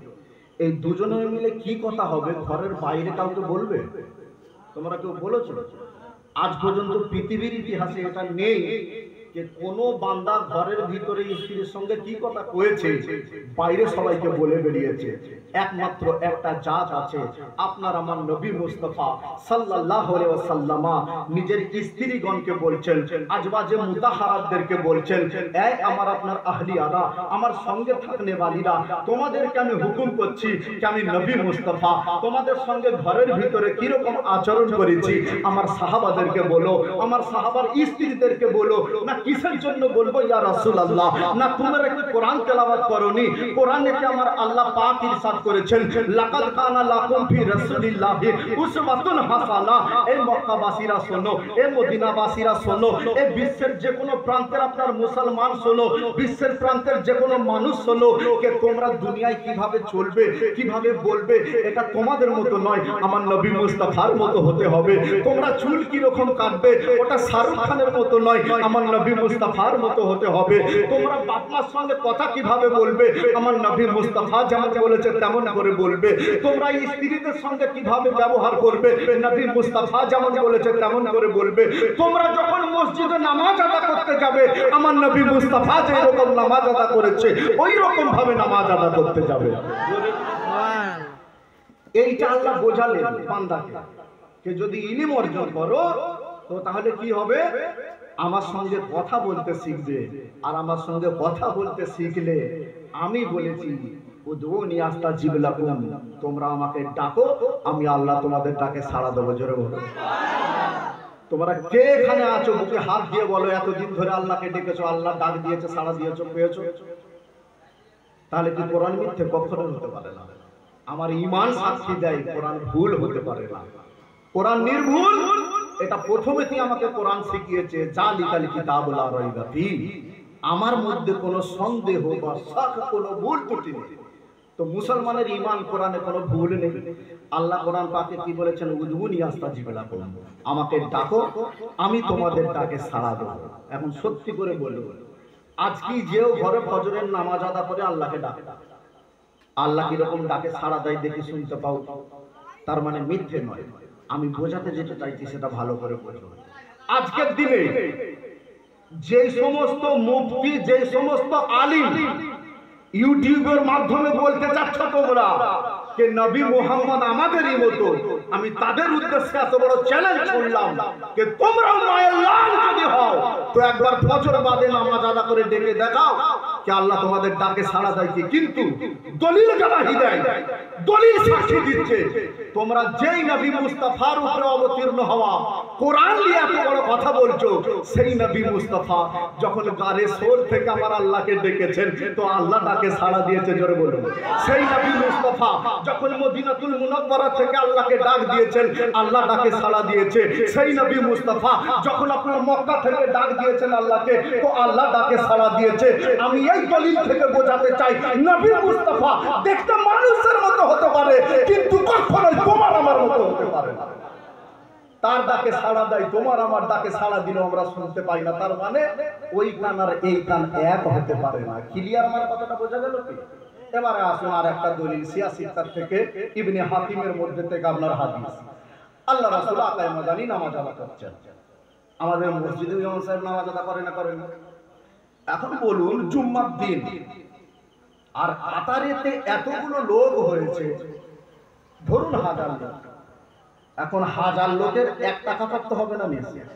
এই দুজনে মিলে কি কথা হবে ঘরের বাইরে কাউকে বলবে? তোমরা কেউ বলেছো? আজ পর্যন্ত পৃথিবীর ইতিহাসে এটা নেই যে কোনো বান্দা ঘরের ভিতরে স্ত্রীর সঙ্গে কি কথা কয়েছে বাইরে সবাইকে বলে বেরিয়েছে। একমাত্র একটা জাত আছে, আপনার আমার নবী মুস্তাফা সাল্লাল্লাহু আলাইহি ওয়াসাল্লাম নিজের স্ত্রীগণকে বলছেন, আজওয়াজে মুতাহারাতদেরকে বলছেন, এই আমার আপনার আহলিয়ারা, আমার সঙ্গে থাকনে वालीরা, তোমাদেরকে আমি হুকুম করছি যে আমি নবী মুস্তাফা তোমাদের সঙ্গে ঘরের ভিতরে কি রকম আচরণ করেছি আমার সাহাবাদেরকে বলো, আমার সাহাবার স্ত্রীদেরকে বলো। না কিসের জন্য বলবো ইয়া রাসূলুল্লাহ? না তোমরা কি কোরআন তেলাওয়াত করোনি? কোরআনেতে আমার আল্লাহ পাক ইরশাদ করেছেন, লাকাদ কানা লাকুম ফি রাসূলিল্লাহি উসওয়াতুন হাসানাহ। এই মক্কাবাসীরা শোনো, এই মদিনাবাসীরা শোনো, এই বিশ্বের যে কোনো প্রান্তের আপনার মুসলমান শোনো, বিশ্বের প্রান্তের যে কোনো মানুষ শোনো, যে তোমরা দুনিয়ায় কিভাবে চলবে, কিভাবে বলবে, এটা তোমাদের মতো নয়, আমার নবী মুস্তাফার মতো হতে হবে। তোমরা চুল কি রকম কাটবে, ওটা শাহরুখ খানের মতো নয়, আমার নবী নবী মুস্তাফার মতো হতে হবে। তোমরা বাপ মার সঙ্গে কথা কিভাবে বলবে, আমার নবী মুস্তাফা যেমন বলেছে তেমন করে বলবে। তোমরা স্ত্রীদের সঙ্গে কিভাবে ব্যবহার করবে, নবী মুস্তাফা যেমন বলেছে তেমন করে বলবে। তোমরা যখন মসজিদে নামাজ আদা করতে যাবে, আমার নবী মুস্তাফা যে রকম নামাজ আদা করেছে ওই রকম ভাবে নামাজ আদা করতে যাবে। এইটা আল্লাহ বোঝালেন বান্দাকে, যে যদি ইলম অর্জন করো তো তাহলে কি হবে, আমার সঙ্গে কথা বলতে শিখবে। আর আমার সঙ্গে কথা বলতে শিখলে আমি বলেছি উদউনি আস্তাজিব লাকুম, তোমরা আমাকে ডাকো, আমি আল্লাহ তোমাদের ডাকে সাড়া দেবো। জোরে বলো। তোমরা কে এখানে আছো বুকে হাত দিয়ে বলো এতদিন ধরে আল্লাহকে ডেকেছো, আল্লাহ ডাক দিয়েছে, সাড়া দিয়েছো, পেয়েছো? তাহলে কি কোরআন মিথ্যে? কখনো হতে পারে না। আমার ঈমান সাক্ষী দেয় কোরআন ভুল হতে পারে না, কোরআন নির্ভুল। এটা প্রথমেই আমাকে কোরআন শিখিয়েছে, জালিকাল কিতাবুল লা রাইবা ফীহি, আমার মধ্যে কোনো সন্দেহ বা শক, কোনো ভুল ত্রুটি নেই। তো মুসলমানের ঈমান কোরআনে কোনো ভুল নেই। আল্লাহ কোরআন পাকে কি বলেছেন, উদউনি আস্তাজিব লাকুম, আমাকে ডাকো, আমি তোমাদের ডাকে সাড়া দেব। এখন সত্যি করে বলবো, আজকে যেও ঘরে ফজরের নামাজ আদা করে আল্লাহকে ডাকে, আল্লাহ কিরকম ডাকে সাড়া দেয় দেখি শুনতে পাও, তার মানে মিথ্যে নয়। আমি বোঝাতে যেটা চাইছি সেটা ভালো করে বোঝো। আজকের দিনে যে সমস্ত মুফতি, যে সমস্ত আলিম ইউটিউবের মাধ্যমে বলতে চাচ্ছ তোমরা যে নবী মুহাম্মদ আমাদেরই মতো, আমি তাদের উদ্দেশ্যে এত বড় চ্যালেঞ্জ করলাম যে তোমরাও মায়ের লাল যদি হও তো একবার ফজর বাদে নামাজ আদা করে ডেকে দেখাও যে আল্লাহ তোমাদের ডাকে সাড়া দেয় কি। কিন্তু দলিল গালাহি দেয়, দলিল সাক্ষী দিচ্ছে, তোমরা যেই নবী মুস্তাফার উপরে অবতীর্ণ হওয়া কোরআন নিয়ে এত বড় কথা বলছো, সেই নবী মুস্তাফা যখন গারে সোর থেকে আমার আল্লাহকে ডেকেছেন তো আল্লাহ ডাকে সাড়া দিয়েছে। জোরে বলুন। সেই নবী মুস্তাফা যখন মদিনাতুল মুনাওয়ারা থেকে আল্লাহকে ডাক দিয়েছেন, আল্লাহ ডাকে সাড়া দিয়েছে। সেই নবী মুস্তাফা যখন আপনার মক্কা থেকে ডাক দিয়েছেন আল্লাহকে, তো আল্লাহ ডাকে সাড়া দিয়েছে। আমি এই দলিল থেকে বোঝাতে চাই, নবী মুস্তাফা দেখতে মানুষের মতো হতে পারে কিন্তু কখনোই তোমার আমার মতো হতে পারে না। তার ডাকে সাড়া দেয়, তোমার আমার ডাকে সাড়া দিলেও আমরা শুনতে পাই না। তার মানে ওই কান আর এই কান এক হতে পারে না। ক্লিয়ার? আমার কথাটা বোঝা গেল কি? এবারে আসুন আর একটা দলিল সিয়াসিত্তার থেকে, ইবনে হাতিমের মধ্যে থেকে আপনার হাদিস। আল্লাহ রাসূল আকায়ে মাদানী নামাজ আদা করছেন, আমাদের মসজিদে ইমাম সাহেব নামাজ আদা করে না করেন? এখন বলুন জুম্মার দিন আর কাতারেতে এতগুলো লোক হয়েছে, ধরুন 1000 লোক। এখন 1000 লোকের একটা কাতার তো হবে না নিশ্চয়,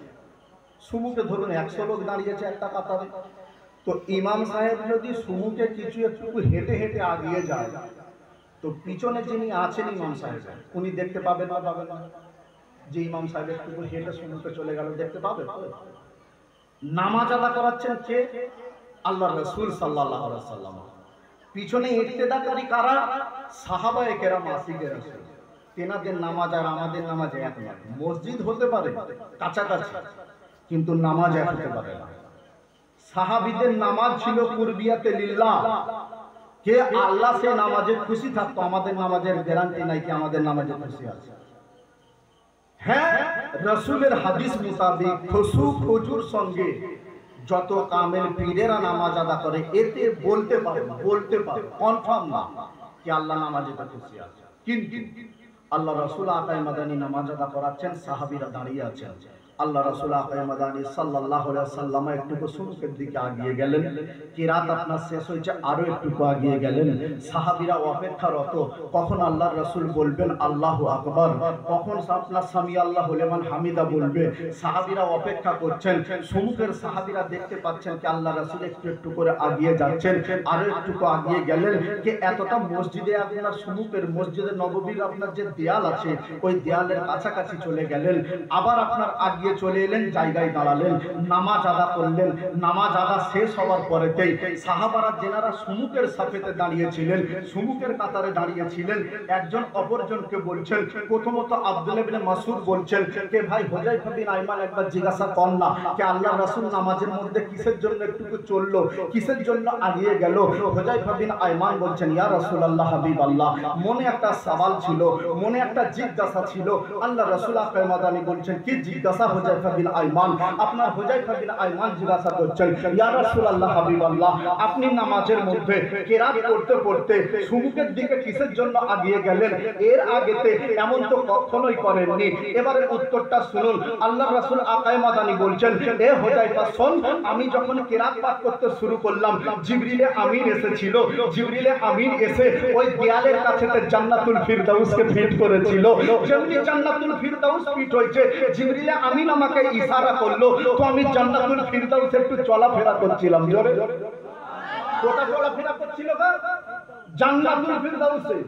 সুমুকে ধরুন 100 লোক দাঁড়িয়েছে একটা কাতারে। তো ইমাম সাহেব যদি সুমুকে কিছু একটু হেঁটে হেঁটে আগিয়ে যায় তো পিছনে যিনি আছেন ইমাম সাহেব উনি দেখতে পাবেন না? পাবেন না? যে ইমাম সাহেব একটু হেঁটে সুমুকে চলে গেল দেখতে পাবেন? নামাজ আদা করাচ্ছেন কে? আল্লাহ রাসূল সাল্লাল্লাহু আলাইহি ওয়াসাল্লাম। পিছনে ইক্তেদাকারী কারা? সাহাবায়ে কেরাম, আশিকে রাসূল। তেনাদের নামাজ আর আমাদের নামাজ এক নয়। মসজিদ হতে পারে কাছাকাছি কিন্তু নামাজ এক হতে পারে না। সাহাবীদের নামাজ ছিল কুরবিয়াতে লিল্লাহ, কে আল্লাহ সে নামাজে খুশি থাকতো। আমাদের নামাজের গ্যারান্টি নাই কি আমাদের নামাজে খুশি আছে। হ্যাঁ, রাসূলের হাদিস মোতাবেক খুশু খুজুর সঙ্গে যত কামেল পীরেরা নামাজ আদা করে এতে বলতে পারে কনফার্ম না কি আল্লাহ নামাজে খুশি আছে। কিন্তু আল্লাহ রাসূল আকায়ে মাদানী নামাজ আদা করাচ্ছেন, সাহাবীরা দাঁড়িয়ে আছেন। আল্লাহ রাসূল আকায়ে মাদানী সাল্লাল্লাহু আলাইহি ওয়াসাল্লাম একটু সুন্নতের দিকে আগিয়ে গেলেন। কিরাত আপনার শেষ হয়েছে, আরো একটু আগিয়ে গেলেন। সাহাবীরা অপেক্ষারত কখন আল্লাহর রাসূল বলবেন আল্লাহু আকবার, কখন আপনার সামি আল্লাহু লিমান হামিদা বলবে। সাহাবীরা অপেক্ষা করছেন। সম্মুখের সাহাবীরা দেখতে পাচ্ছেন কি আল্লাহ রাসূল একটু একটু করে আগিয়ে যাচ্ছেন, আরো একটু আগিয়ে গেলেন। কি এতটা মসজিদে আপনার সম্মুখের মসজিদে নববীর আপনার যে দেয়াল আছে ওই দেয়ালের কাছাকাছি চলে গেলেন। আবার আপনার আগিয়ে চলে এলেন, জায়গায় দাঁড়ালেন, নামাজ আদা করলেন। নামাজ আদা শেষ হওয়ার পরেতেই সাহাবারা যেনারা সুমুকের সাফেতে দাঁড়িয়েছিলেন, সুমুকের কাতারে দাঁড়িয়েছিলেন, একজন অপরজনকে বলছেন। প্রথমত আব্দুল্লাহ ইবনে মাসউদ বলছেন কে ভাই হুযায়ফা বিন আয়মান একবার জিজ্ঞাসা কর না যে আল্লাহর রাসূল নামাজের মধ্যে কিসের জন্য একটু চললো, কিসের জন্য আগিয়ে গেল। হুযায়ফা বিন আয়মান বলছেন ইয়া রাসূলুল্লাহ হাবিবাল্লাহ, মনে একটা সওয়াল ছিল, মনে একটা জিজ্ঞাসা ছিল। আল্লাহ রাসূল আকায়ে মাদানী বলছেন কি জিজ্ঞাসা হুযায়ফা বিন আয়মান। আপনার হুযায়ফা বিন আয়মান জিজ্ঞাসা করছেন, ইয়া রাসূলুল্লাহ হাবিবাল্লাহ, আপনি নামাজের মধ্যে কিরাত পড়তে পড়তে সুমুখের দিকে কিসের জন্য আগিয়ে গেলেন? এর আগেতে এমন তো কখনোই করেননি। এবারে উত্তরটা শুনুন। আল্লাহর রাসূল আকায়ে মাদানী বলছেন, এ হুযায়ফা শোন, আমি যখন কিরাত পাঠ করতে শুরু করলাম, জিবরিলে আমিন এসেছিল। জিবরিলে আমিন এসে ওই দেয়ালের কাছে জান্নাতুল ফিরদাউসকে ফিট করেছিল। যেমনি জান্নাতুল ফিরদাউস ফিট হয়েছে, জিবরিলে আমিন আমাকে ইশারা করলো, তো আমি জান্নাতুল ফিরদাউসে একটু চলাফেরা করছিলাম। জোরে কোথা চলাফেরা করছিল গো? জান্নাতুল ফিরদাউসে।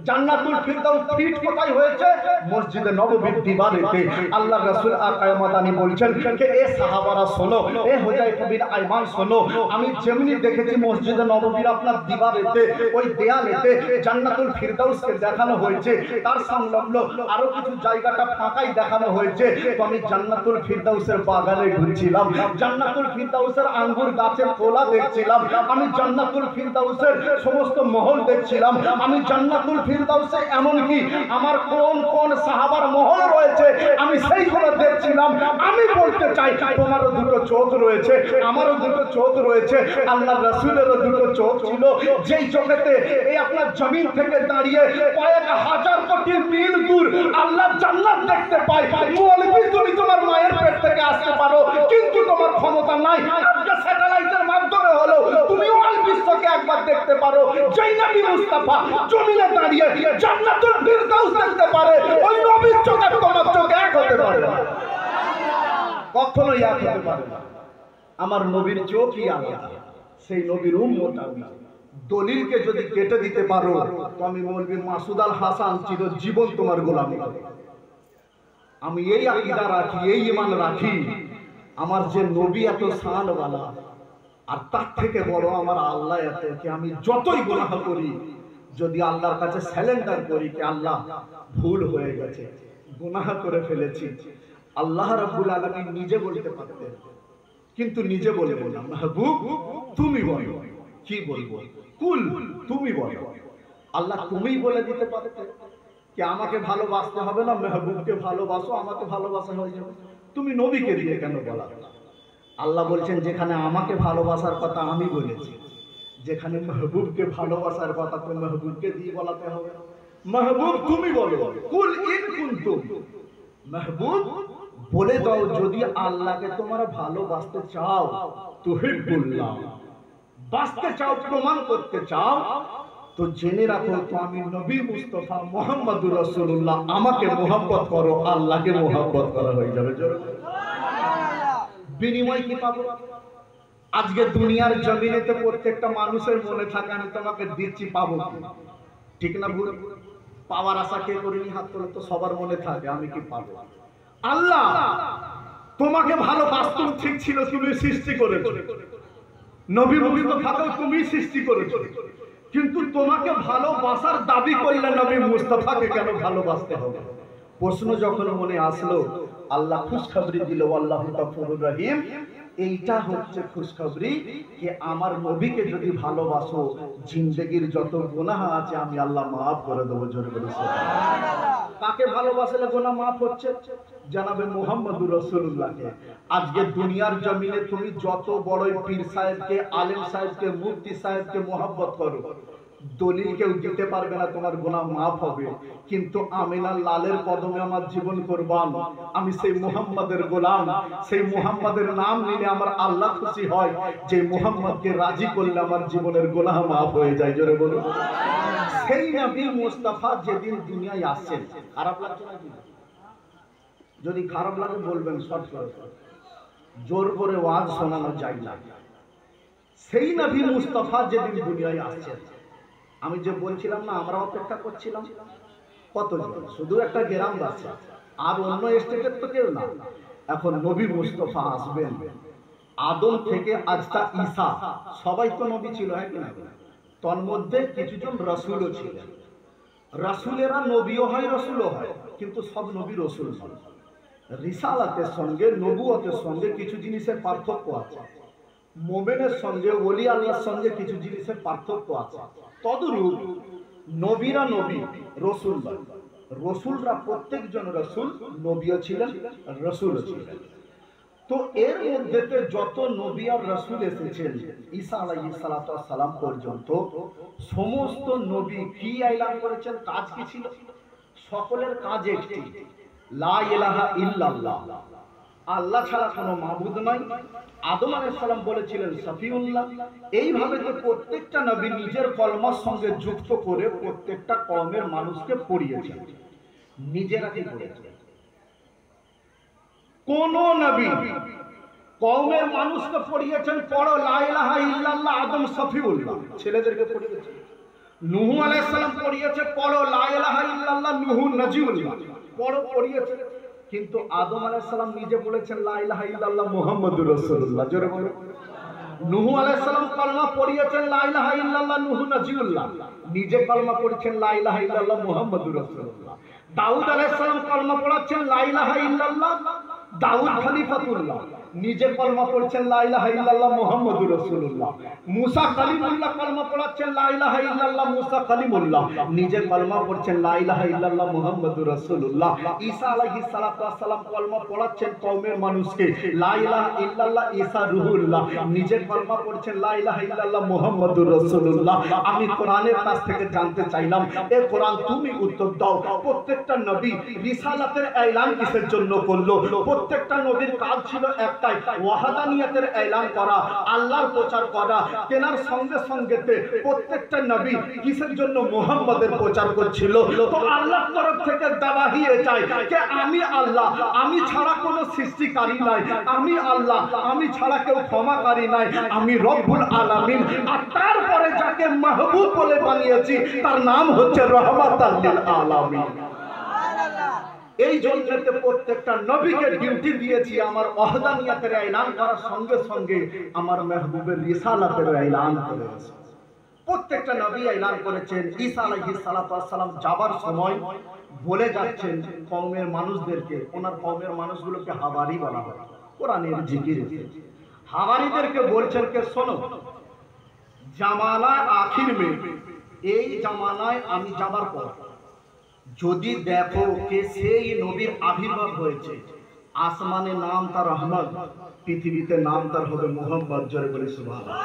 জান্নাতুল ফিরদাউস ফিট কোথায় হয়েছে? মসজিদে নববীর দিবারেতে। আল্লাহর রাসূল আকায়ে মাদানী বলছেন যে এ সাহাবারা শোনো, এ হুযায়ফা বিন আয়মান শোনো, আমি যেমনি দেখেছি মসজিদে নববীর আপনার দিবারেতে ওই দেয়ালেতে জান্নাতুল ফিরদাউসকে দেখানো হয়েছে, তার সংলগ্ন আরো কিছু জায়গাটা ফাঁকাই দেখানো হয়েছে। তো আমি জান্নাতুল ফিরদাউসের বাগানে ঘুরছিলাম, জান্নাতুল ফিরদাউসের আঙ্গুর গাছের কোলা দেখছিলাম, আমি জান্নাতুল ফিরদাউসের সমস্ত মহল দেখছিলাম, আমি জান্নাতুল ফিরদাউসে এমনকি আমার কোন কোন সাহাবার মহল রয়েছে আমি সেইগুলো দেখছিলাম। আমি বলতে চাই তোমারও দুটো চোখ রয়েছে, আমারও দুটো চোখ রয়েছে, আল্লাহর রাসূলেরও দুটো চোখ ছিল, যেই চোখেতে এই আপনার জমিন থেকে দাঁড়িয়ে কয়েক হাজার কোটি মিল দূর আল্লাহর জান্নাত দেখতে পাই। মৌলভী তুমি তোমার মায়ের পেট থেকে আসতে পারো, কিন্তু তোমার ক্ষমতা নাই আজকে স্যাটেলাইটের মাধ্যমে হলো তুমি অল বিশ্বকে একবার দেখতে পারো। যেই নবী মুস্তাফা জমিনে দাঁড়িয়ে জান্নাতুল ফিরদাউস দেখতে পারে, ওই নবীর চোখ আর তোমার চোখ এক হতে পারে না, কখনোই এক হতে পারে না। আমার নবীর চোখই আলাদা, সেই নবীর উম্মত আমি। দলিলকে যদি কেটে দিতে পারো তো আমি মৌলভী মাসুদ আল হাসান চিরজীবন তোমার গোলামি করব। আমি এই আকীদা রাখি, এই ঈমান রাখি, আমার যে নবী এত শানওয়ালা, আর তার থেকে বড় আমার আল্লাহ এত, যে আমি যতই গুনাহ করি যদি আল্লাহর কাছে স্যালেন্ডার করি কি আল্লাহ ভুল হয়ে গেছে, গুনাহ করে ফেলেছি, আল্লাহ রাব্বুল আলামিন নিজে বলতে পারতেন, কিন্তু নিজে বলবেন না। মাহবুব তুমি বলো, কি বলবো? কুল তুমি বলো। আল্লাহ তুমিই বলে দিতে পারতেন কি আমাকে ভালোবাসতে হবে না, মেহবুবকে ভালোবাসো, আমাকে ভালোবাসা হয়ে যাবে। তুমি নবীকে দিয়ে কেন বলা? আল্লাহ বলছেন যেখানে আমাকে ভালোবাসার কথা আমি বলেছি, যেখানে মেহবুবকে ভালোবাসার কথা তো মেহবুবকে দিয়ে বলাতে হবে। মেহবুব তুমি বলো, কুল ইন কুনতুম, মেহবুব বলে দাও যদি আল্লাহকে তোমরা ভালোবাসতে চাও, তুহিব্বুল্লাহ, বাসতে চাও, প্রমাণ করতে চাও, তো জেনে রাখো তো আমি নবী মুস্তাফা মুহাম্মদুর রাসূলুল্লাহ, আমাকে মোহাব্বত করো, আল্লাহকে মোহাব্বত করা হয়ে যাবে। বিনিময় কি পাবো? আজকে দুনিয়ার জমিনেতে প্রত্যেকটা মানুষের মনে থাকে আমি তোমাকে দিচ্ছি, পাবো কি? ঠিক না ভুল? পাওয়ার আশা কে করিনি? হাত তোলো তো, সবার মনে থাকে আমি কি পাবো। আল্লাহ তোমাকে ভালোবাসতো ঠিক ছিল, তুমি সৃষ্টি করেছো, নবী মুস্তাফাকে তুমি সৃষ্টি করেছো, কিন্তু তোমাকে ভালোবাসার দাবি করলে নবী মুস্তাফাকে কেন ভালোবাসতে হবে? প্রশ্ন যখন মনে আসলো, আল্লাহ খুশখবরি দিল, আল্লাহু গফুরুর রহিম। এইটা হচ্ছে খুশখবরি যে আমার নবীকে যদি ভালোবাসো, জিন্দেগির যত গুনাহ আছে আমি আল্লাহ মাফ করে দেবো। জোরে বলে সুবহানাল্লাহ। কাকে ভালোবাসলে গুনাহ মাফ হচ্ছে? জানাবে মুহাম্মদুর রাসূলুল্লাহকে। আজকে দুনিয়ার জমিনে তুমি যত বড়ই পীর সাহেবকে, আলেম সাহেবকে, মুফতি সাহেবকে মোহাব্বত করো, দলিল কেউ দিতে পারবে না তোমার গুনাহ মাফ হবে, কিন্তু আমিনার লালের কদমে আমার জীবন কুরবান, আমি সেই মুহাম্মাদের গোলাম, সেই মুহাম্মাদের নাম নিলে আমার আল্লাহ খুশি হয়, যে মুহাম্মদকে রাজি করলে আমার জীবনের গুনাহ মাফ হয়ে যায়। জোরে বলুন। সেই নবী মুস্তাফা যেদিন দুনিয়ায় আসছেন, খারাপ লাগছে নাকি? যদি খারাপ লাগে বলবেন, শর্ট করে, জোর করে ওয়াজ শোনানো যায় না। সেই নবী মুস্তাফা যেদিন দুনিয়ায় আসছেন, আমি যে বলছিলাম না আমরা অপেক্ষা করছিলাম, কতজন? শুধু একটা গ্রামবাসী, আর অন্য স্টেটের তো কেউ না। এখন নবী মুস্তাফা আসবেন, আদম থেকে আজটা ঈসা সবাই তো নবী ছিল, হ্যাঁ কি না? তন্মধ্যে কিছুজন রাসূলও ছিলেন। রাসূলেরা নবীও হয়, রাসূলও হয়, কিন্তু সব নবী রাসূল নয়। রিসালাতের সঙ্গে নবুয়তের সঙ্গে কিছু জিনিসের পার্থক্য আছে, মুমিনের সঙ্গে ওলি আল্লাহর সঙ্গে কিছু জিনিসের পার্থক্য আছে। তদরূপ নবীরা নবী, রাসূল নয়। রসুলরা প্রত্যেকজন রসুল, নবীও ছিলেন, রসুলও ছিলেন। তো এর মধ্যে যত নবী আর রসুল এসেছেন ঈসা আলাইহিস সালাতু ওয়াস সালাম পর্যন্ত, সমস্ত নবী কি এলান করেছেন, কাজ কি ছিল? সকলের কাজ একটি, লা ইলাহা ইল্লাল্লাহ, আল্লাহ ছাড়া কোনো মাবুদ নাই। আদম আলাইহিস সালাম বলেছিলেন সফিউল্লাহ। এইভাবে তো প্রত্যেকটা নবী নিজের কলমার সঙ্গে যুক্ত করে প্রত্যেকটা কওমের মানুষকে পড়িয়েছেন। নিজেরা কি করেছেন? কোন নবী কওমের মানুষকে পড়িয়েছেন পড়ো লা ইলাহা ইল্লাল্লাহ, আদম সফিউল্লাহ ছেলেদেরকে পড়িয়েছেন। নূহ আলাইহিস সালাম পড়িয়েছে পড়ো লা ইলাহা ইল্লাল্লাহ, নূহ নজিউল্লাহ পড়িয়েছে। কিন্তু আদম আলাইহিস সালাম নিজে বলেছেন লা ইলাহা ইল্লাল্লাহ মুহাম্মাদুর রাসূলুল্লাহ। জোরে বলো। নূহ আলাইহিস সালাম কলমা পড়িয়েছেন লা ইলাহা ইল্লাল্লাহ, নূহ নজিউল্লাহ নিজে কলমা পড়েছেন লা ইলাহা ইল্লাল্লাহ মুহাম্মাদুর রাসূলুল্লাহ। দাউদ আলাইহিস সালাম কলমা পড়াচ্ছেন লা ইলাহা ইল্লাল্লাহ, দাউদ খলিফাতুল্লাহ নিজে কলমা পড়ছেন লা ইলাহা ইল্লাল্লাহ মুহাম্মাদুর রাসূলুল্লাহ। মুসা কালিমুল্লাহ কলমা পড়াচ্ছেন লা ইলাহা ইল্লাল্লাহ, মুসা কালিমুল্লাহ নিজে কলমা পড়ছেন লা ইলাহা ইল্লাল্লাহ মুহাম্মাদুর রাসূলুল্লাহ। ঈসা আলাইহিস সালাতু ওয়াস সালাম কলমা পড়াচ্ছেন কওমের মানুষকে লা ইলাহা ইল্লাল্লাহ, ঈসা রূহুল্লাহ নিজে কলমা পড়ছেন লা ইলাহা ইল্লাল্লাহ মুহাম্মাদুর রাসূলুল্লাহ। আমি কোরআনের কাছ থেকে জানতে চাইলাম, এ কোরআন তুমি উত্তর দাও, প্রত্যেকটা নবী রিসালাতের এলান কিসের জন্য করলো? প্রত্যেকটা নবীর কাজ ছিল একটাই, ওয়াহাদানিয়াতের এলান করা, আল্লাহর প্রচার করা। কেনার সঙ্গে সঙ্গেতে প্রত্যেকটা নবী কিসের জন্য? মুহাম্মাদের প্রচার করছিল। তো আল্লাহর তরফ থেকে দাওয়া হয়ে যায় যে আমি আল্লাহ, আমি ছাড়া কোনো সৃষ্টিকারী নাই, আমি আল্লাহ, আমি ছাড়া কেউ ক্ষমাকারী নাই, আমি রব্বুল আলামিন। আর তারপরে যাকে মাহবুব বলে বানিয়েছি তার নাম হচ্ছে রহমাতাল লিল আলামিন। এই জন্য প্রত্যেকটা নবীকে ডিউটি দিয়েছি আমার ওয়াহদানিয়াতের এলান করার সঙ্গে সঙ্গে আমার মেহবুবের রিসালাতের এলান করেছে। প্রত্যেকটা নবী এলান করেছেন। ঈসা আলাইহিস সালাতু ওয়াস সালাম যাবার সময় বলে যাচ্ছেন কওমের মানুষদেরকে, ওনার কওমের মানুষগুলোকে হাওয়ারি বলা হয়, কোরআনের জিকির। হাওয়ারিদেরকে বলছেন কে শোনো, জামানা আখির মে, এই জামানায় আমি যাবার পর যদি দেখো কে সেই নবীর আবির্ভাব হয়েছে, আসমানে নাম তার আহমদ, পৃথিবীতে নাম তার হবে মুহাম্মদ। জোরে বলে সুবহানাল্লাহ।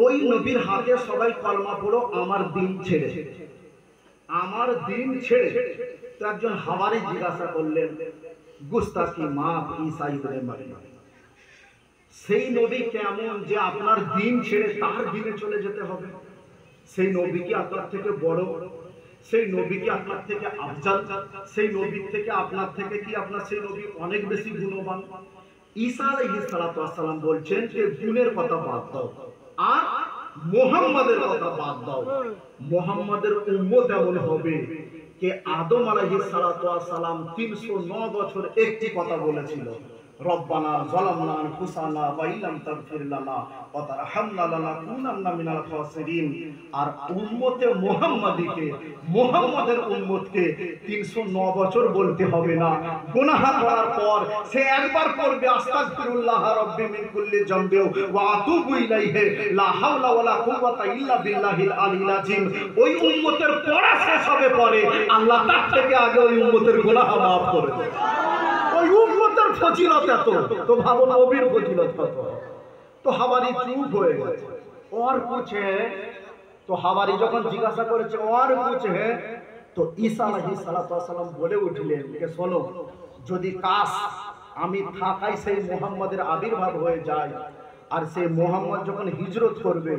ওই নবীর হাতে সবাই কলমা পড়ো আমার দিন ছেড়ে, আমার দিন ছেড়ে। তো একজন হাওয়ারি জিজ্ঞাসা করলেন, গুস্তাখি মাফ ঈসা ইবনে মারইয়াম, সেই নবী কেমন যে আপনার দিন ছেড়ে তার দিনে চলে যেতে হবে? সেই নবী কি আপনার থেকে বড়? সেই নবী কি আপনার থেকে আফজাল? সেই নবীর থেকে আপনার থেকে কি আপনার সেই নবী অনেক বেশি গুণবান? ঈসা আলাইহিস সালাতু ওয়াস সালাম বলছেন যে গুণের কথা বাদ দাও আর মুহাম্মাদের কথা বাদ দাও। মুহাম্মাদের উম্মত এমন হবে যে আদম আলাইহিস সালাতু ওয়াস সালাম 309 বছর একটি কথা বলেছিল, রব্বানা যালামনা আনফুসানা ওয়া ইল্লাম তাগফির লানা ওয়া তারহামনা লানাকুনান্না মিনাল খাসিরিন। আর উম্মতে মুহাম্মাদীকে, মুহাম্মাদের উম্মতকে 309 বছর বলতে হবে না। গুনাহ করার পর সে একবার পড়বে আস্তাগফিরুল্লাহ রাব্বি মিন কুল্লি জামবি ওয়া আতুবু ইলাইহি লা হাওলা ওয়ালা কুওয়াতা ইল্লা বিল্লাহিল আলিয়্যিল আযীম। ওই উম্মতের পড়া শেষ হবে পরে আল্লাহ তার থেকে আগে ওই উম্মতের গুনাহ maaf করে দেয়। ওই উম্মতের ফজিলত এত, তো ভাবো নবীর ফজিলত কত। তো হাওয়ারি চুপ হয়ে গেছে। और कुछ है? তো হাওয়ারি যখন জিজ্ঞাসা করেছে और कुछ है, তো ঈসা আলাইহিস সালাতু ওয়াস সালাম বলে উঠলেন যে শোনো, যদি কাশ আমি থাকাই সেই মুহাম্মাদের আবির্ভাব হয়ে যায়, আর সেই মুহাম্মদ যখন হিজরত করবে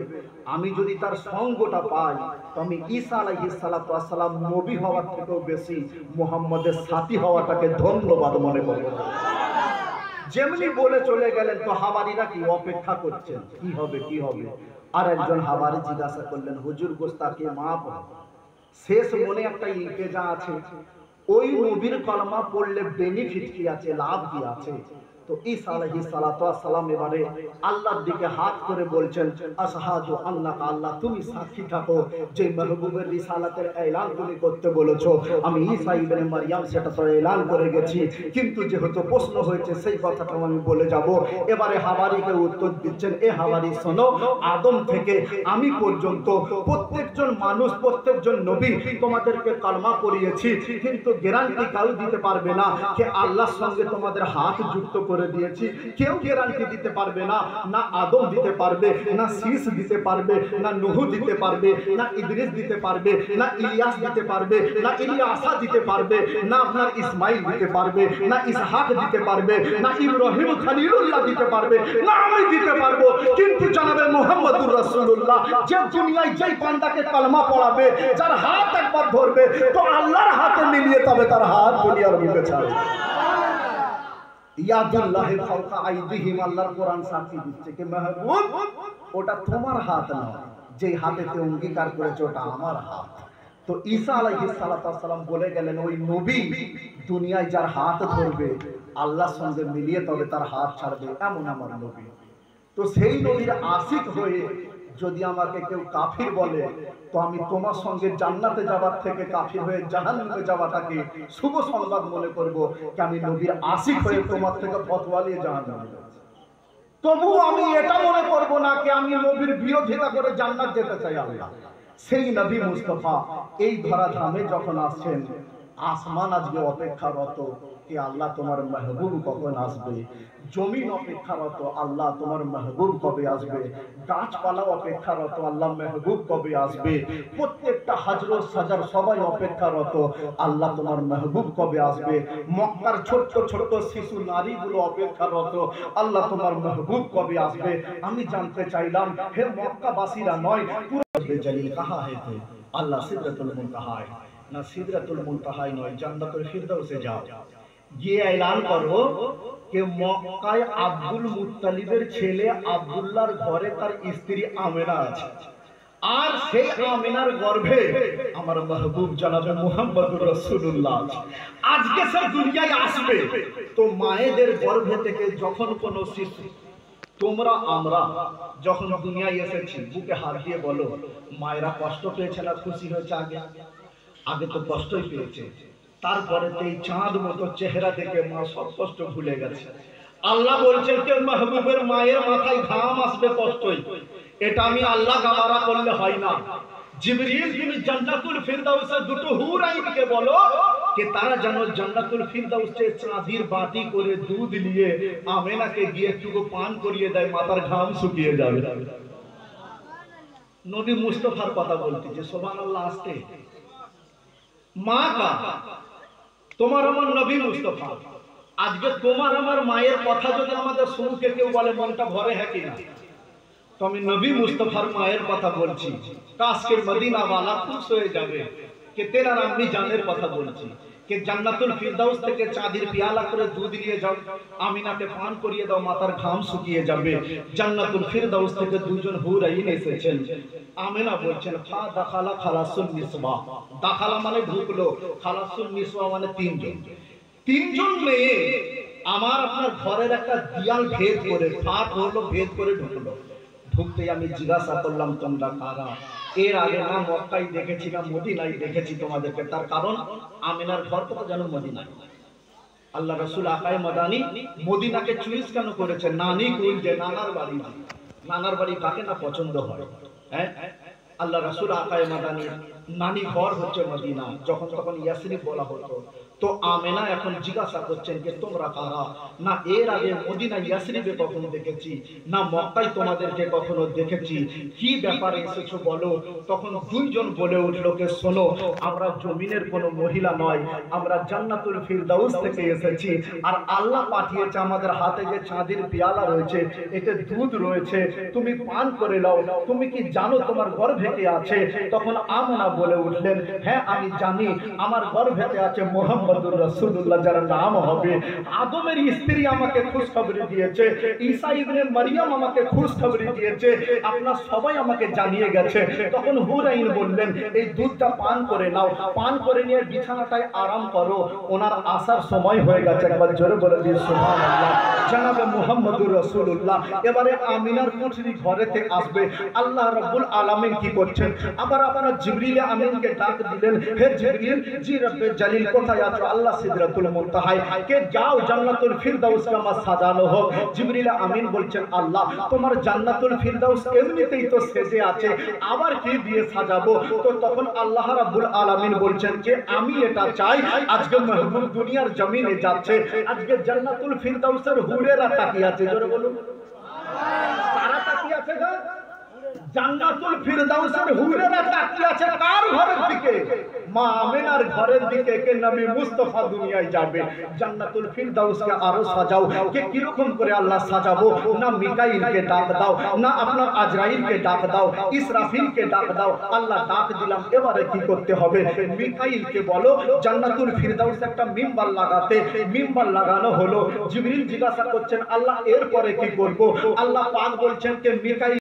আমি যদি তার সঙ্গটা পাই, তো আমি ঈসা আলাইহিস সালাতু ওয়াস সালাম নবী হওয়ার থেকেও বেশি মুহাম্মদের সাথী হওয়াটাকে ধন্যবাদ মনে করব। যেমনি বলে চলে গেলেন। তো হাওয়ারিরা কি অপেক্ষা করছেন কি হবে কি হবে। আর একজন হাওয়ারি জিজ্ঞাসা করলেন, হুজুর গোস্তাকে মাফ, শেষ মনে একটা ইলতেজা আছে, ওই নবীর কলমা পড়লে বেনিফিট কি আছে, লাভ কি আছে? তো ঈসা আলাইহিস সালাতু ওয়াস সালাম এবারে আল্লাহর দিকে হাত করে বলছেন, আশহাদু আন্নাকা, আল্লাহ তুমি সাক্ষী থাকো যে মাহবুবের রিসালাতের এলান তুমি করতে বলেছো, আমি ঈসা ইবনে মারইয়াম সেটা তো এলান করে গেছি, কিন্তু যেহেতু প্রশ্ন হয়েছে সেই কথাটা আমি বলে যাব। এবারে হাওয়ারিকে উত্তর দিচ্ছেন, এ হাওয়ারি শোনো, আদম থেকে আমি পর্যন্ত প্রত্যেকজন মানুষ, প্রত্যেকজন নবী তোমাদেরকে কালমা পড়িয়েছি, কিন্তু গ্যারান্টি কাউ দিতে পারবে না যে আল্লাহর সঙ্গে তোমাদের হাত যুক্ত করে দিয়েছি। কেউ গ্যারান্টি দিতে পারবে না, না আদম দিতে পারবে, না শীষ দিতে পারবে, না নূহ দিতে পারবে, না ইদ্রিস দিতে পারবে, না ইলিয়াস দিতে পারবে, না ইলিয়াসা দিতে পারবে, না আপনার ইসমাইল দিতে পারবে, না ইসহাক দিতে পারবে, না ইব্রাহিম খলিলুল্লাহ দিতে পারবে, না আমি দিতে পারবো। কিন্তু জনাবে মুহাম্মদুর রাসূলুল্লাহ যে দুনিয়ায় যেই বান্দাকে কালমা পড়াবে, যার হাত একবার ধরবে, তো আল্লাহর হাতে মিলিয়ে তবে তার হাত দুনিয়ার বুকে ছাড়বে। ইয়াদুল্লাহি ফাওকা আইদিহিম, আল্লাহর কোরআন সাক্ষী দিচ্ছে যে মাহবুব ওটা তোমার হাত না, যে হাতেতে অঙ্গীকার করেছে ওটা আমার হাত। তো ঈসা আলাইহিস সালাতু ওয়াস সালাম বলে গেলেন, ওই নবী দুনিয়ায় যার হাত ধরবে আল্লাহর সঙ্গে মিলিয়ে তবে তার হাত ছাড়বে, এমন আমার নবী। তো সেই নবীর আশিক হয়ে যদি আমাকে কেউ কাফির বলে, তো আমি তোমার সঙ্গে জান্নাতে যাওয়ার থেকে কাফির হয়ে জাহান্নামে যাওয়াটাকে শুভ সংবাদ মনে করব, যে আমি নবীর আশিক হয়ে তোমার থেকে ফতোয়া নিয়ে জাহান্নামে যাচ্ছি। তবু আমি এটা মনে করব না যে আমি নবীর বিরোধিতা করে জান্নাত যেতে চাই। আল্লাহ সেই নবী মুস্তাফা এই ধরাধামে যখন আসছেন, আসমান আজকে অপেক্ষারত कि আল্লাহ তোমার মেহবুব কখন আসবে, জমিন অপেক্ষারত আল্লাহ তোমার মেহবুব কবে আসবে, গাছপালা অপেক্ষারত আল্লাহ মেহবুব কবে আসবে, প্রত্যেকটা হাজরত সাজার সবাই অপেক্ষারত আল্লাহ তোমার মেহবুব কবে আসবে, মক্কার ছোট্ট ছোট্ট শিশু নারীগুলো অপেক্ষারত আল্লাহ তোমার মেহবুব কবে আসবে। আমি জানতে চাইলাম, হে মক্কাবাসীরা নয়, পুরো জালিল কাহা হেতে, আল্লাহ সিদরাতুল মুনতাহায় না, সিদরাতুল মুনতাহায় নয়, জান্নাতুল ফিরদাউসে যাও, গিয়ে এলান করো যে মক্কায় আব্দুল মুত্তালিবের ছেলে আব্দুল্লাহর ঘরে তার স্ত্রী আমেনা আছে, আর সেই আমেনার গর্ভে আমার মাহবুব জনাবে মুহাম্মদুর রাসূলুল্লাহ আছে। আজকে সব দুনিয়ায় আসবে, তো মায়েদের গর্ভে থেকে যখন কোন শিশু, তোমরা আমরা যখন দুনিয়ায় এসেছি, বুকে হাত দিয়ে বলো, মায়েরা কষ্ট পেয়েছে না খুশি হয়েছে? আগে আগে তো কষ্টই পেয়েছে, তারপরে এই চাঁদ মতো চেহারা দেখে মা সব কষ্ট ভুলে গেছে। আল্লাহ বলছেন যে মাহবুবের মায়ের মাথায় ঘাম আসবে কষ্টই, এটা আমি আল্লাহ গামারা করলে হয় না। জিবরিল তুমি জান্নাতুল ফিরদাউসে দুটো হুর আইনকে বলো যে তারা যেন জান্নাতুল ফিরদাউসে চাঁদির বাটি করে দুধ নিয়ে আমেনাকে গিয়ে একটু পান করিয়ে দেয়, মাথার ঘাম শুকিয়ে যাবে। নবী মুস্তাফার কথা বলতে যে সুবহানাল্লাহ আসতে মা কা তোমার আমার নবী মুস্তাফা। আজকে তোমার আমার মায়ের কথা যদি আমাদের শুনতে কেউ বলে মনটা ভরে হ্যাঁ কিনা? তো আমি নবী মুস্তাফার মায়ের কথা বলছি, কাশকে মদিনা वाला খুশ হয়ে যাবে कि तेरा अम्मी জানের কথা বলছি कि জান্নাতুল ফিরদাউস থেকে চাঁদের পিয়ালা করে দুধ নিয়ে যাও, আমিনাকে পান করিয়ে দাও, মাথার ঘাম শুকিয়ে যাবে। জান্নাতুল ফিরদাউস থেকে দুজন হুর আইন এসেছেন। আমিনা বলছেন ফা দাখালা খালাসুন নিসবা, দাখালা মানে ঢুকলো, খালাসুন নিসবা মানে তিনজন মেয়ে আমার আপনার ঘরের একটা দেয়াল ভেদ করে, ফাট হলো, ভেদ করে ঢুকলো। ঢুকতে আমি জিজ্ঞাসা করলাম তোমরা কারা? এর আগে না মক্কায় দেখেছি না মদিনায় দেখেছি তোমাদেরকে, তার কারণ আমিনার ঘর তো যেন মদিনায়। আল্লাহ রাসূল আকায়ে মাদানী মদিনাকে চুইস কেন করেছে? নানি কুলজে, নানার বাড়ি। নানার বাড়ি কাকে না পছন্দ হয়? হ্যাঁ, আল্লাহ রাসূল আকায়ে মাদানী নানি ঘর হচ্ছে মদিনা, যখন তখন ইয়াসরিব বলা হতো। তো আমেনা এখন জিজ্ঞাসা করছেন যে তোমরা কারা? না এর আগে মদিনা ইয়াসরিবে কখনো দেখেছি, না মক্কায় তোমাদেরকে কখনো দেখেছি, কি ব্যাপারে এসেছো বলো। তখন দুইজন বলে উঠলো যে শোনো, আমরা জমিনের কোনো মহিলা নয়, আমরা জান্নাতুল ফিরদাউস থেকে এসেছি, আর আল্লাহ পাঠিয়েছে আমাদের হাতে যে চাঁদের পেয়ালা রয়েছে, এতে দুধ রয়েছে, তুমি পান করে নাও। তুমি কি জানো তোমার গর্ভে কে আছে? তখন আমেনা বলে উঠলেন হ্যাঁ আমি জানি, আমার গর্ভে আছে মুহাম্মদ মুহাম্মদুর রাসূলুল্লাহ যার নাম হবে, আদমের স্ত্রী আমাকে খুশখবরি দিয়েছে, ঈসা ইবনে মারিয়াম আমাকে খুশখবরি দিয়েছে, আপনারা সবাই আমাকে জানিয়ে গেছে। তখন হুর আইন বললেন, এই দুধটা পান করে নাও, পান করে নিয়ে বিছানাটায় আরাম করো, ওনার আসার সময় হয়ে গেছে। একবার জোরে বলে দিয়ে সুবহানাল্লাহ। জনাবে মুহাম্মদুর রাসূলুল্লাহ এবারে আমিনার কুঠরি ঘরেতে আসবে। আল্লাহ রাব্বুল আলামিন কি করছেন, আবার আপনারা জিবরিল আমিনকে ডাক দিলেন, হে জিবরিল, জি রব্বে জালিল কোথায় আছো? আল্লাহ সিদরাতুল মুনতাহায়, কে যাও জান্নাতুল ফিরদাউসকে আমার সাজানো হোক। জিবরিল আমিন বলছেন, আল্লাহ তোমার জান্নাতুল ফিরদাউস এমনিতেই তো সেজে আছে, আবার কি দিয়ে সাজাবো? তো তখন আল্লাহ রাব্বুল আলামিন বলছেন যে আমি এটা চাই, আজকে মাহবুব দুনিয়ার জমিনে যাচ্ছে, আজকে জান্নাতুল ফিরদাউসের হুরেরা তাকিয়ে আছে। জোরে বলুন, তারা তাকিয়ে আছে গো, জান্নাতুল ফিরদাউসের হুরেরা তাকিয়ে আছে কার ঘরের দিকে? মা আমিনার ঘরের দিকে। কে নবী মুস্তাফা দুনিয়ায় যাবে, জান্নাতুল ফিরদাউসকে আরো সাজাও। কে কিরকম করে আল্লাহ সাজাবো? না মিকাইলকে ডাক দাও, না আপনার আজরাইলকে ডাক দাও, ইসরাফিলকে ডাক দাও। আল্লাহ ডাক দিলাম, এবারে কি করতে হবে? মিকাইলকে বলো জান্নাতুল ফিরদাউস একটা মিম্বার লাগাতে। মিম্বার লাগানো হলো। জিবরিল জিজ্ঞাসা করছেন, আল্লাহ এরপরে কি করব? আল্লাহ পাক বলছেন কে মিকাইল